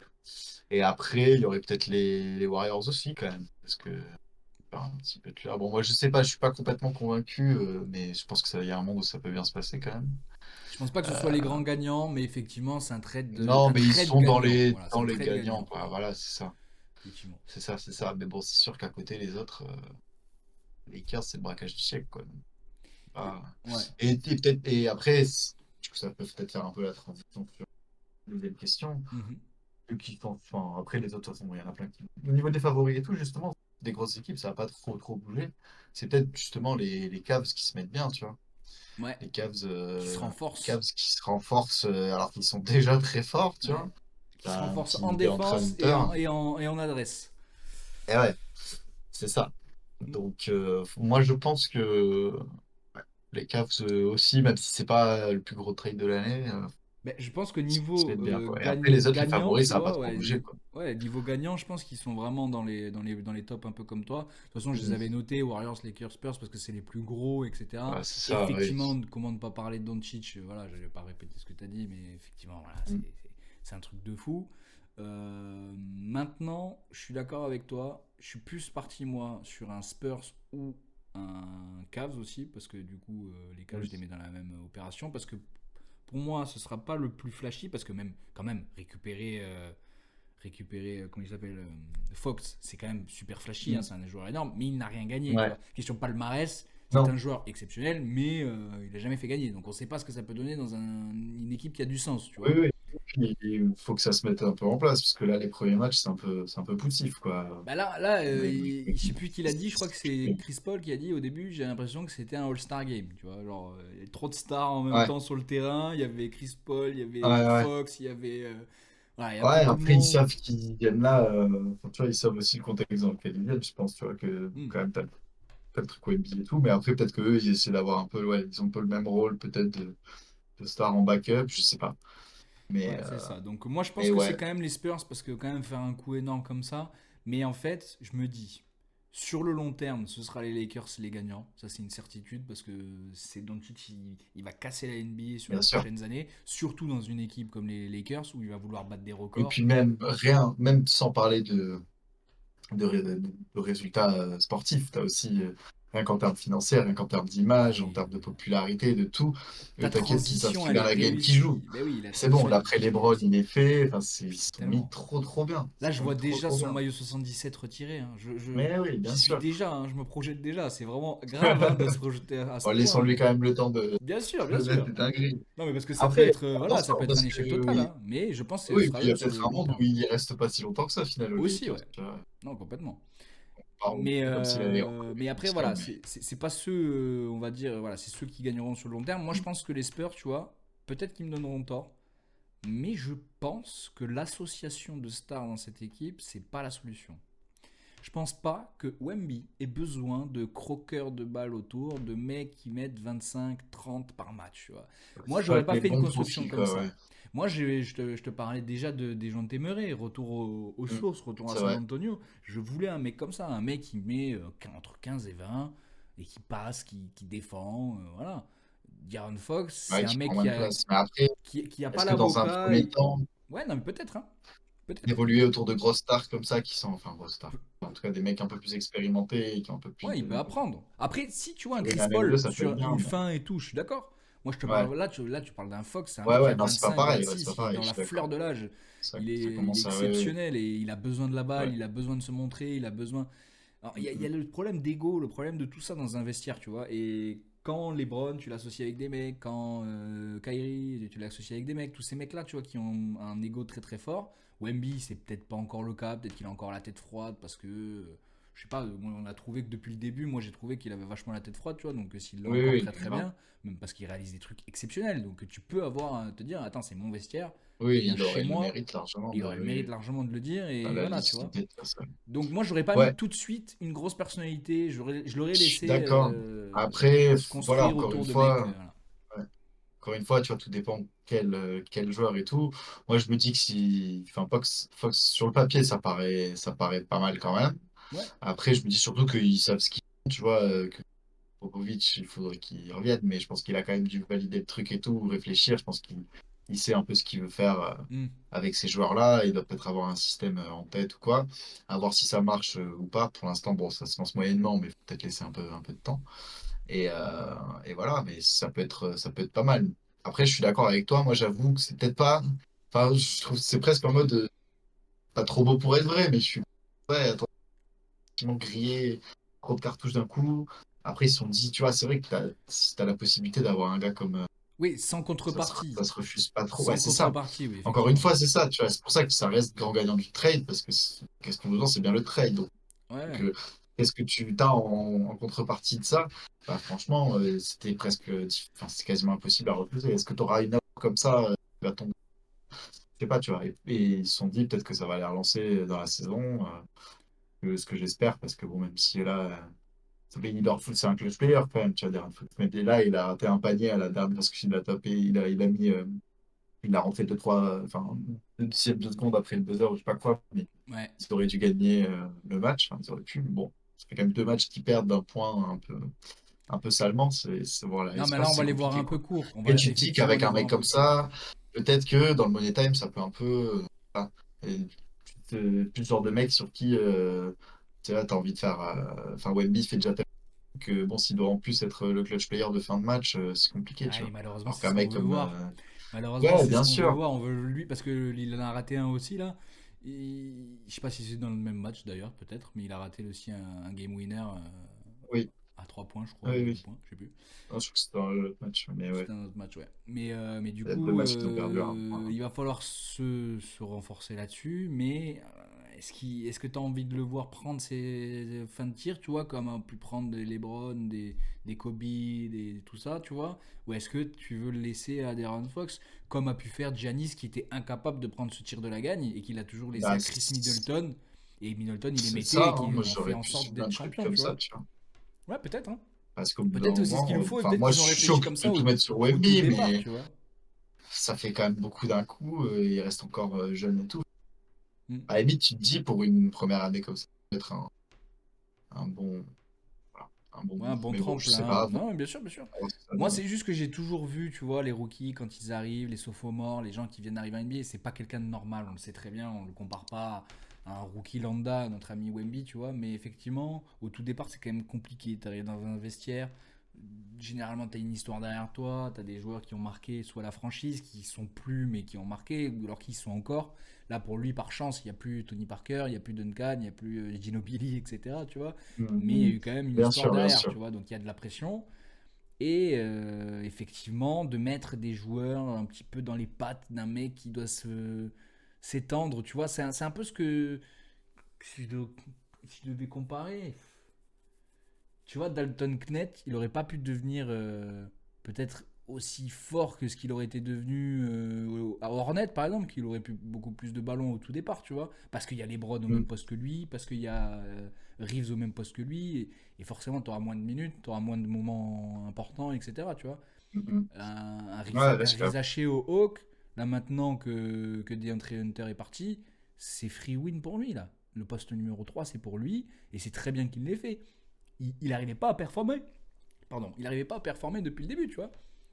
Et après, il y aurait peut-être les Warriors aussi, quand même. Parce que, enfin, un petit peu clair. Bon, moi, je sais pas, je suis pas complètement convaincu, mais je pense que ça, il y a un monde où ça peut bien se passer, quand même. Je pense pas que ce soit les Euh, grands gagnants, mais effectivement, c'est non, un mais ils trade sont dans gagnant. Voilà, c'est dans un les trade gagnants, gagnant. quoi. Voilà, c'est ça. Effectivement. C'est ça. Mais bon, c'est sûr qu'à côté, les autres, les Lakers, c'est le braquage du siècle, quoi. Donc, pas- Ouais. et après, du coup, ça peut peut-être faire un peu la transition sur la deuxième question. Mhm. Ceux qui font, enfin, après, les autres, de toute façon, il y en a plein qui. Au niveau des favoris et tout, justement, des grosses équipes, ça va pas trop bougé. C'est peut-être justement les Cavs qui se mettent bien, tu vois. Ouais. Qui se Les renforce. Cavs qui se renforcent alors qu'ils sont déjà très forts, tu Ouais. vois. Qui se T'as un renforce en petit DeAndre défense Hunter. et en adresse. Et ouais, c'est ça. Mm. Donc, moi, je pense que ouais, les Cavs aussi, même si c'est pas le plus gros trade de l'année, Mais je pense que ils se niveau mettent bien, quoi. Et après, les autres, les gagnant, favoris, tu ça va pas vois, trop bouger, quoi. ouais, niveau gagnant, je pense qu'ils sont vraiment dans les tops un peu comme toi. De toute façon, je les Mhm. avais notés, Warriors, Lakers, Spurs, parce que c'est les plus gros, etc. Ouais, c'est ça, oui. Effectivement, comment ne pas parler de Doncic, voilà, je vais pas répéter ce que tu as dit, mais effectivement, voilà, Mhm. c'est un truc de fou. Maintenant, je suis d'accord avec toi, je suis plus parti, moi, sur un Spurs ou un Cavs aussi, parce que du coup, les Cavs, je les Oui. mets dans la même opération, parce que pour moi, ce sera pas le plus flashy parce que même, quand même, comment il s'appelle, Fox, c'est quand même super flashy, hein, Mhm. c'est un joueur énorme, mais il n'a rien gagné, tu Ouais. vois. Question palmarès, c'est Non. un joueur exceptionnel, mais il n'a jamais fait gagner. Donc on ne sait pas ce que ça peut donner dans une équipe qui a du sens, tu Oui, vois. oui. Puis, il faut que ça se mette un peu en place, parce que là, les premiers matchs, c'est un peu poussif, quoi. Bah Mais, je sais plus qui l'a dit, je crois que c'est Chris Paul qui a dit au début, j'ai l'impression que c'était un All-Star Game, tu vois, genre il y avait trop de stars en même ouais, temps sur le terrain, il y avait Chris Paul, il y avait ouais. Fox, il y avait voilà, il y a un peu Ouais, tout le après, ils monde. savent qu'ils viennent là. Enfin, tu vois, ils savent aussi le contexte dans lequel ils viennent. Je pense, tu vois, que Hmm. quand même, t'as le truc NBA et tout. Mais après, peut-être qu'eux, ils essaient d'avoir un peu, ouais, ils ont un peu le même rôle, peut-être, de star en backup, je sais pas. Ouais, Mais, c'est ça. Donc moi je pense mais que c'est ouais, quand même les Spurs parce que quand même faire un coup énorme comme ça. Mais en fait, je me dis, sur le long terme, ce sera les Lakers les gagnants. Ça c'est une certitude parce que c'est Doncic, il va casser la NBA sur bien les sûr. prochaines années. Surtout dans une équipe comme les Lakers où il va vouloir battre des Et records. puis même, rien, même sans parler de résultats sportifs. Tu as aussi, rien qu'en termes financiers, rien qu'en termes Ah d'image, en oui. termes de popularité, de tout. Ta T'inquiète qu'ils savent transition très elle bien est la game qu'ils jouent. réussie. Ben oui, la C'est bon, transition l'après elle est LeBron, réussie. il est fait. Enfin, ils Putain, sont mis tellement. trop bien. Ils Là, je sont vois mis déjà trop son bien. maillot 77 retiré, hein. Mais oui, bien J'y suis sûr. déjà, hein. Je me projette déjà. C'est vraiment grave hein, de se projeter à ce Bon, point, laissons-lui mais quand même le temps bien sûr, bien de mettre sûr. des dingueries. Non, mais parce que ça peut Après, être, voilà, ça attention, peut être un parce échec que total, oui, hein. Mais je pense que ce oui, sera puis il y eux a sur peut-être le un long monde où terme. il reste pas si longtemps que ça, finalement, les Aussi, Lakers. ouais. Tu vois. Non, complètement. Pardon, comme s'il allait encore Mais plus après, que ça, voilà, mais c'est pas ceux, on va dire, voilà, c'est ceux qui gagneront sur le long terme. Moi, je pense que les Spurs, tu vois, peut-être qu'ils me donneront tort, mais je pense que l'association de stars dans cette équipe, c'est pas la solution. Je pense pas que Wemby ait besoin de croqueurs de balles autour, de mecs qui mettent 25, 30 par match. Tu vois. Moi, Il faut j'aurais avec pas les fait une bons construction profils, comme quoi, ouais. ça. Moi, je te parlais déjà des gens de Téméré, retour aux Mm. sources, retour à C'est San vrai. Antonio. Je voulais un mec comme ça, un mec qui met entre 15 et 20 et qui passe, qui défend. Voilà. De'Aaron Fox, c'est Ouais, un qui mec prend moins de place. Mais après, qui a pas est-ce que dans un l'avocat. premier temps, Ouais, non, mais peut-être, hein. Peut-être. évoluer autour de grosses stars comme ça, qui sont, enfin, grosses stars, en tout cas des mecs un peu plus expérimentés et qui ont un peu plus Ouais, il peut de. apprendre. Après, si tu vois un Sur une Chris année ou deux, Paul ça peut être sur bien. une fin et tout, je suis d'accord. Moi, je te Ouais, parle là, tu parles d'un Fox, c'est un ouais, mec qui ouais, a non, c'est pas 25, pareil, ouais, c'est 26, pas il est pareil, dans je la suis fleur d'accord. de l'âge. Ça, Il ça est, il est commence à. Ouais, ouais, exceptionnel et il a besoin de la balle, ouais. il a besoin de se montrer, il a besoin. Alors, il y a Mm. le problème d'ego, le problème de tout ça dans un vestiaire, tu vois. Et quand LeBron, tu l'associes avec des mecs, quand Kyrie, tu l'associes avec des mecs, tous ces mecs-là, tu vois, qui ont un ego très très fort. Wemby, c'est peut-être pas encore le cas, peut-être qu'il a encore la tête froide parce que. Je sais pas, on a trouvé que depuis le début, moi j'ai trouvé qu'il avait vachement la tête froide, tu vois, donc s'il l'a Oui, encore oui, très très bien, même parce qu'il réalise des trucs exceptionnels, donc tu peux avoir, te dire, attends, c'est mon vestiaire, oui, tu viens il aurait chez le moi, mérite largement il aurait le oui, mérite oui, largement de le dire, dans et la voilà, tu vois. lucidité de faire ça. Donc moi j'aurais pas mis Ouais, tout de suite une grosse personnalité, je l'aurais je suis laissé d'accord. Après, se voilà, construire encore autour une de mecs. fois, Voilà. ouais, encore une fois, tu vois, tout dépend quel joueur et tout. Moi, je me dis que si, enfin, Fox, sur le papier, ça paraît pas mal quand même. Ouais. Après, je me dis surtout qu'ils savent ce qu'ils font, tu vois, que Popovic, il faudrait qu'il revienne, mais je pense qu'il a quand même dû valider le truc et tout, réfléchir. Je pense qu'il sait un peu ce qu'il veut faire Hmm. avec ces joueurs-là. Il doit peut-être avoir un système en tête ou quoi. À voir si ça marche ou pas. Pour l'instant, bon, ça se lance moyennement, mais il faut peut-être laisser un peu de temps. Et voilà, mais ça peut être pas mal. Après, je suis d'accord avec toi. Moi, j'avoue que c'est peut-être pas. Enfin, je trouve que c'est presque en mode pas trop beau pour être vrai, mais je suis. Ouais, attends, effectivement grillé, trop de cartouches d'un coup. Après, ils se sont dit, tu vois, c'est vrai que si t'as la possibilité d'avoir un gars comme Oui, sans ça, contrepartie. ça se refuse pas trop. Ouais, Sans c'est ça. contrepartie, oui, Encore une effectivement. fois, c'est ça, tu vois. C'est pour ça que ça reste grand gagnant du trade, parce que qu'est-ce qu'on nous donne, c'est bien le trade. Donc, Ouais. qu'est-ce que tu as en contrepartie de ça? Bah, franchement, c'était presque, enfin, c'est quasiment impossible à refuser. Est-ce que tu auras une offre comme ça qui va tomber? Je sais pas, tu vois. Et ils se sont dit peut-être que ça va les relancer dans la saison, ce que j'espère, parce que bon, même si là, il leur fout, c'est un clutch player quand même, tu vois, Darren Fox. Mais là, il a raté un panier à la dernière parce qu'il a tapé, il a mis, il a rentré deux, trois, enfin, deux dixièmes de seconde après le buzzer ou je sais pas quoi, mais Ouais. ils auraient dû gagner le match, enfin, ils auraient pu, mais bon, ça fait quand même deux matchs qui perdent d'un point un peu salement, voilà, Non, mais là, l'espace, on va c'est les voir compliqué, un peu quoi. court. On Et va tu te dis effectivement qu'avec les un voir mec un comme peu court. ça, peut-être que dans le Money Time, ça peut un peu, voilà, et plus ce genre de mec sur qui, tu vois, t'as envie de faire, enfin, Wemby fait déjà que bon, s'il doit en plus être le clutch player de fin de match, c'est compliqué, tu Ah, et vois. malheureusement, Alors c'est qu'un ce qu'on mec veut comme. voir. Malheureusement, Ouais, c'est ce bien qu'on veut sûr. voir. On veut lui, parce qu'il en a raté un aussi, là. Je sais pas si c'est dans le même match, d'ailleurs, peut-être, mais il a raté aussi un game winner Oui, à 3 points, je crois, oui, ou à 2 oui. points, je sais plus. Non, je trouve que c'était dans le match, mais ouais. C'était un autre match, ouais. Mais du Il y a deux coup, matchs qu'ils ont perdu à un point. il va falloir se renforcer là-dessus. Mais est-ce que tu as envie de le voir prendre ses fins de tir, tu vois, comme a pu prendre des LeBron, des Kobe, tout ça, tu vois? Ou est-ce que tu veux le laisser à De'Aaron Fox, comme a pu faire Giannis, qui était incapable de prendre ce tir de la gagne et qu'il a toujours laissé Bah, à Chris Middleton? Et Middleton, il les c'est mettait ça, et hein. qui Moi, ont fait j'aurais en pu sorte suivre un d'être truc champion, comme tu ça, vois? tu vois. Ouais, peut-être, hein. Parce qu'au bout d'un Peut-être aussi ce qu'il nous moment, faut, et enfin, peut-être moi, je qu'ils ont suis réfléchi chaud comme de ça tout mettre sur au tout Wemby, départ, mais tu vois. ça fait quand même beaucoup d'un coup. Il reste encore jeune et tout. Mm. À la limite, tu te dis, pour une première année comme ça, peut-être un bon, voilà, un bon Ouais, un move. bon Mais bon, je sais tremplin. pas, Non, bien sûr, bien sûr. à voir ce que ça Moi, donne. c'est juste que j'ai toujours vu, tu vois, les rookies quand ils arrivent, les sophomores, les gens qui viennent d'arriver à NBA, c'est pas quelqu'un de normal, on le sait très bien, on le compare pas à un rookie lambda, notre ami Wemby, tu vois, mais effectivement, au tout départ, c'est quand même compliqué. T'arrives dans un vestiaire, généralement, t'as une histoire derrière toi, t'as des joueurs qui ont marqué soit la franchise, qui sont plus, mais qui ont marqué, ou alors qui y sont encore. Là, pour lui, par chance, il n'y a plus Tony Parker, il n'y a plus Duncan, il n'y a plus Ginobili, etc., tu vois, mais il y a Mhm. eu quand même une Bien histoire sûr, bien derrière, sûr. tu vois, donc il y a de la pression. Et effectivement, de mettre des joueurs un petit peu dans les pattes d'un mec qui doit s'étendre, tu vois, c'est un peu ce que si je devais comparer. Tu vois, Dalton Knet, il aurait pas pu devenir peut-être aussi fort que ce qu'il aurait été devenu à Hornet par exemple, qu'il aurait pu beaucoup plus de ballons au tout départ, tu vois, parce qu'il y a LeBron au même Mm, poste que lui, parce qu'il y a Reeves au même poste que lui, et forcément tu auras moins de minutes, tu auras moins de moments importants, etc. Tu vois, mm, mm. Ouais, Un je capte. Rizaché au Hawk, là maintenant que DeAndre Hunter est parti, c'est free win pour lui là. Le poste numéro 3 c'est pour lui, et c'est très bien qu'il l'ait fait. Il n'arrivait pas à performer. Pardon, il n'arrivait pas à performer depuis le début, tu vois.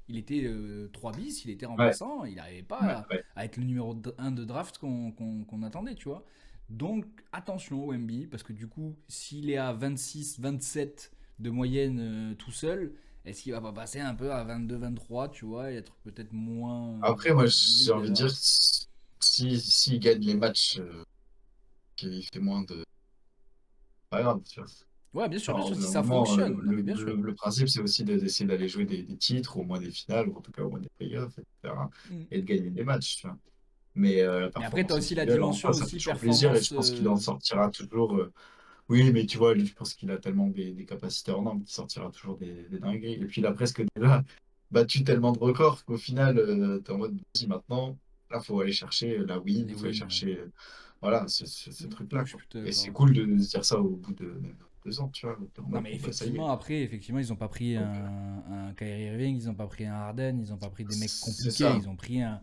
Il était 3 bis, il était Ouais, remplaçant, il n'arrivait pas ouais, ouais. à être le numéro 1 de draft qu'on attendait, tu vois. Donc attention au MB, parce que du coup, s'il est à 26, 27 de moyenne tout seul, est-ce qu'il va pas passer un peu à 22, 23, tu vois, et être peut-être Après, moi, moins j'ai envie de dire, leader. s'il gagne les matchs, qu'il fait moins de. Pas grave, tu vois. Ouais, bien Genre, au sûr, bout si d'un ça moment, fonctionne. Non, mais bien sûr. le principe, c'est aussi d'essayer d'aller jouer des titres, au moins des finales, ou en tout cas au moins des playoffs, etc. Mm. Et de gagner des matchs, tu vois. Mais la Mais après, tu as performance aussi la individuelle, en dimension soi, ça fait aussi toujours plaisir, et je performance. pense qu'il en sortira toujours. Oui, mais tu vois, lui, je pense qu'il a tellement des capacités hors normes qu'il sortira toujours des dingueries. Et puis, il a presque déjà battu tellement de records qu'au final, t'es en mode, vas-y, maintenant, là, faut aller chercher la win, Les il faut aller wins, ouais. chercher, voilà, ce Non, truc-là, je suis quoi. plutôt Et d'accord. c'est cool de se dire ça au bout de même 2 ans, tu vois. T'es en Non, mode, mais bon, bah, ça y est. effectivement, après, effectivement, ils n'ont pas pris Donc, un Kyrie Irving, ils n'ont pas pris un Harden, ils n'ont pas pris des mecs c'est compliqués, ça. ils ont pris un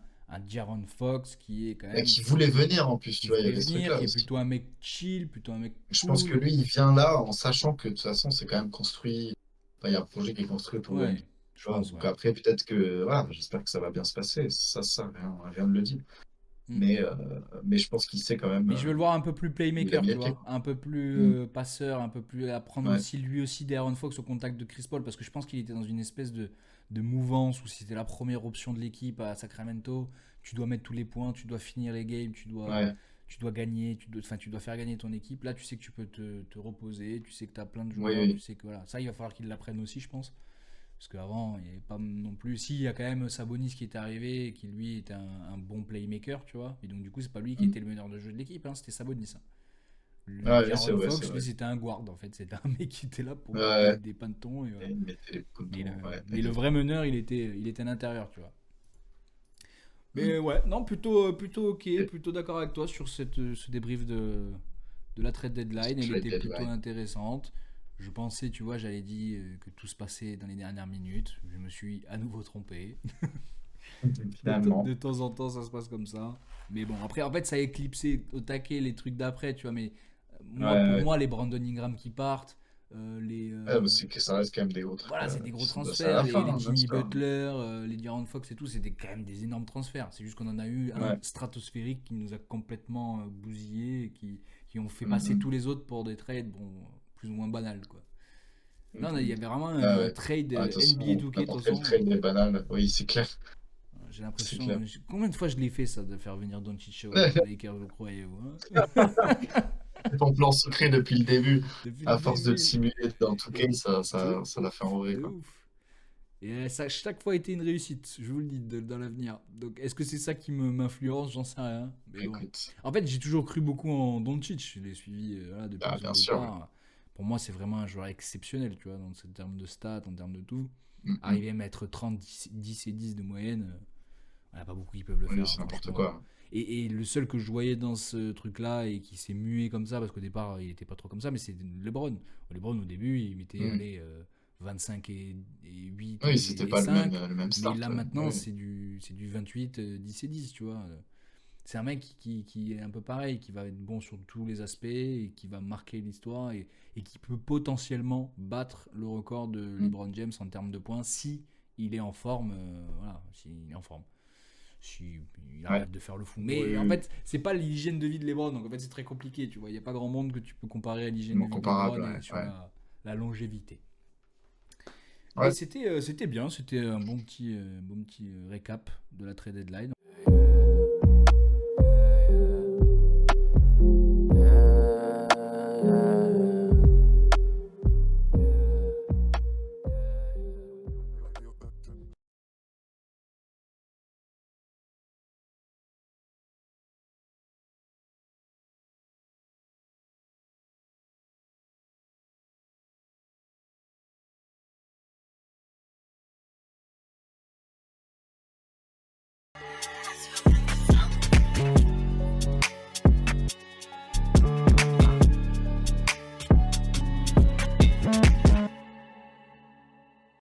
De'Aaron Fox qui est quand Et même qui voulait venir, en plus, qui tu vois, il y voulait avait ce venir, truc-là qui est aussi. plutôt un mec chill, plutôt un mec Je pense que cool. lui, il vient là en sachant que de toute façon, c'est quand même construit. Enfin, il y a un projet qui est construit autour de NBA. Ouais, Tu je vois, pense, donc ouais. après, peut-être que. Voilà, j'espère que ça va bien se passer. Ça, rien ne le dit. Mm. Mais je pense qu'il sait quand même Mais je veux le voir un peu plus où il a playmaker, mis tu les pieds, vois, quoi. un peu plus Mm. passeur, un peu plus apprendre Ouais. aussi lui aussi d'Aaron Fox au contact de Chris Paul, parce que je pense qu'il était dans une espèce de mouvance où c'était la première option de l'équipe à Sacramento. Tu dois mettre tous les points, tu dois finir les games, Ouais. tu dois gagner, enfin, tu dois faire gagner ton équipe. Là, tu sais que tu peux te reposer, tu sais que tu as plein de Oui, joueurs, tu oui. sais que voilà. Ça, il va falloir qu'il l'apprenne aussi, je pense. Parce qu'avant, il n'y avait pas non plus. Si, il y a quand même Sabonis qui est arrivé et qui lui était un bon playmaker, tu vois. Et donc, du coup, c'est pas lui qui Mm. était le meneur de jeu de l'équipe, hein, c'était Sabonis, hein. Ouais, c'est Jaron vrai, c'est Fox, lui, vrai. c'était un guard en fait. C'était un mec qui était là pour mettre Ouais. des pantons et Et voilà. il mettait les Mais le, pontons, ouais, mais le vrai exactement. meneur, il était à l'intérieur, tu vois. Mm. Mais ouais, non, plutôt ok, Et plutôt d'accord avec toi sur ce débrief de la trade ce deadline. Elle trade était plutôt deadline. intéressante. Je pensais, tu vois, j'allais dire que tout se passait dans les dernières minutes. Je me suis à nouveau trompé. Finalement. De temps en temps, ça se passe comme ça. Mais bon, après, en fait, ça a éclipsé au taquet les trucs d'après, tu vois. Mais Ouais, pour ouais. moi, les Brandon Ingram qui partent, les. Ouais, mais c'est que ça reste quand même des gros trucs Voilà, c'est des qui gros sont passés à transferts. la fin, Les hein, bien Jimmy sûr. Butler, les De'Aaron Fox et tout, c'était quand même des énormes transferts. C'est juste qu'on en a eu un Ouais. stratosphérique qui nous a complètement bousillé et qui ont fait Mm, passer mm. tous les autres pour des trades, bon, plus ou moins banals, quoi. Mm, Là, il y mm. avait vraiment Ah un ouais. trade Ah, de toute NBA façon, 2K, de toute n'importe quel façon. trade est banal. Oui, c'est clair. J'ai C'est l'impression. clair. Combien de fois je l'ai fait ça, de faire venir Doncic aux Lakers, vous croyez-vous, hein? C'est ton plan secret depuis le début. Depuis le À force de le début. simuler dans tout cas, De ça l'a fait en ouf, vrai, de quoi. ouf. Et ça a chaque fois été une réussite, je vous le dis, dans l'avenir. Donc est-ce que c'est ça qui m'influence? J'en sais rien. Mais bon. Écoute, En fait, j'ai toujours cru beaucoup en Doncic. Je l'ai suivi voilà, depuis ah, son bien sûr, ouais. départ. Pour moi, c'est vraiment un joueur exceptionnel, tu vois, dans ce termes de stats, en termes de tout. Mm, mm. Arriver à mettre 30, 10 et 10 de moyenne, il n'y a pas beaucoup qui peuvent le Oui, faire, hein, c'est n'importe franchement. quoi. Et le seul que je voyais dans ce truc-là et qui s'est mué comme ça, parce qu'au départ, il était pas trop comme ça, mais c'est LeBron. LeBron, au début, il mettait Mm. 25 et 8 Oui, c'était et pas 5. le même Mais start, là, ouais. maintenant, Oui. c'est du 28, 10 et 10, tu vois. C'est un mec qui est un peu pareil, qui va être bon sur tous les aspects et qui va marquer l'histoire et qui peut potentiellement battre le record de Mm. LeBron James en termes de points si il est en forme. Voilà, s'il est en forme, si il Ouais. arrête de faire le fou. Oui, Mais en oui, fait, c'est pas l'hygiène de vie de LeBron, donc en fait, c'est très compliqué, tu vois. Il n'y a pas grand monde que tu peux comparer à oui. l'hygiène de Non vie de comparable, LeBron ouais. et sur Ouais. la longévité. Mais Ouais. c'était bien, c'était un bon petit récap de la trade deadline.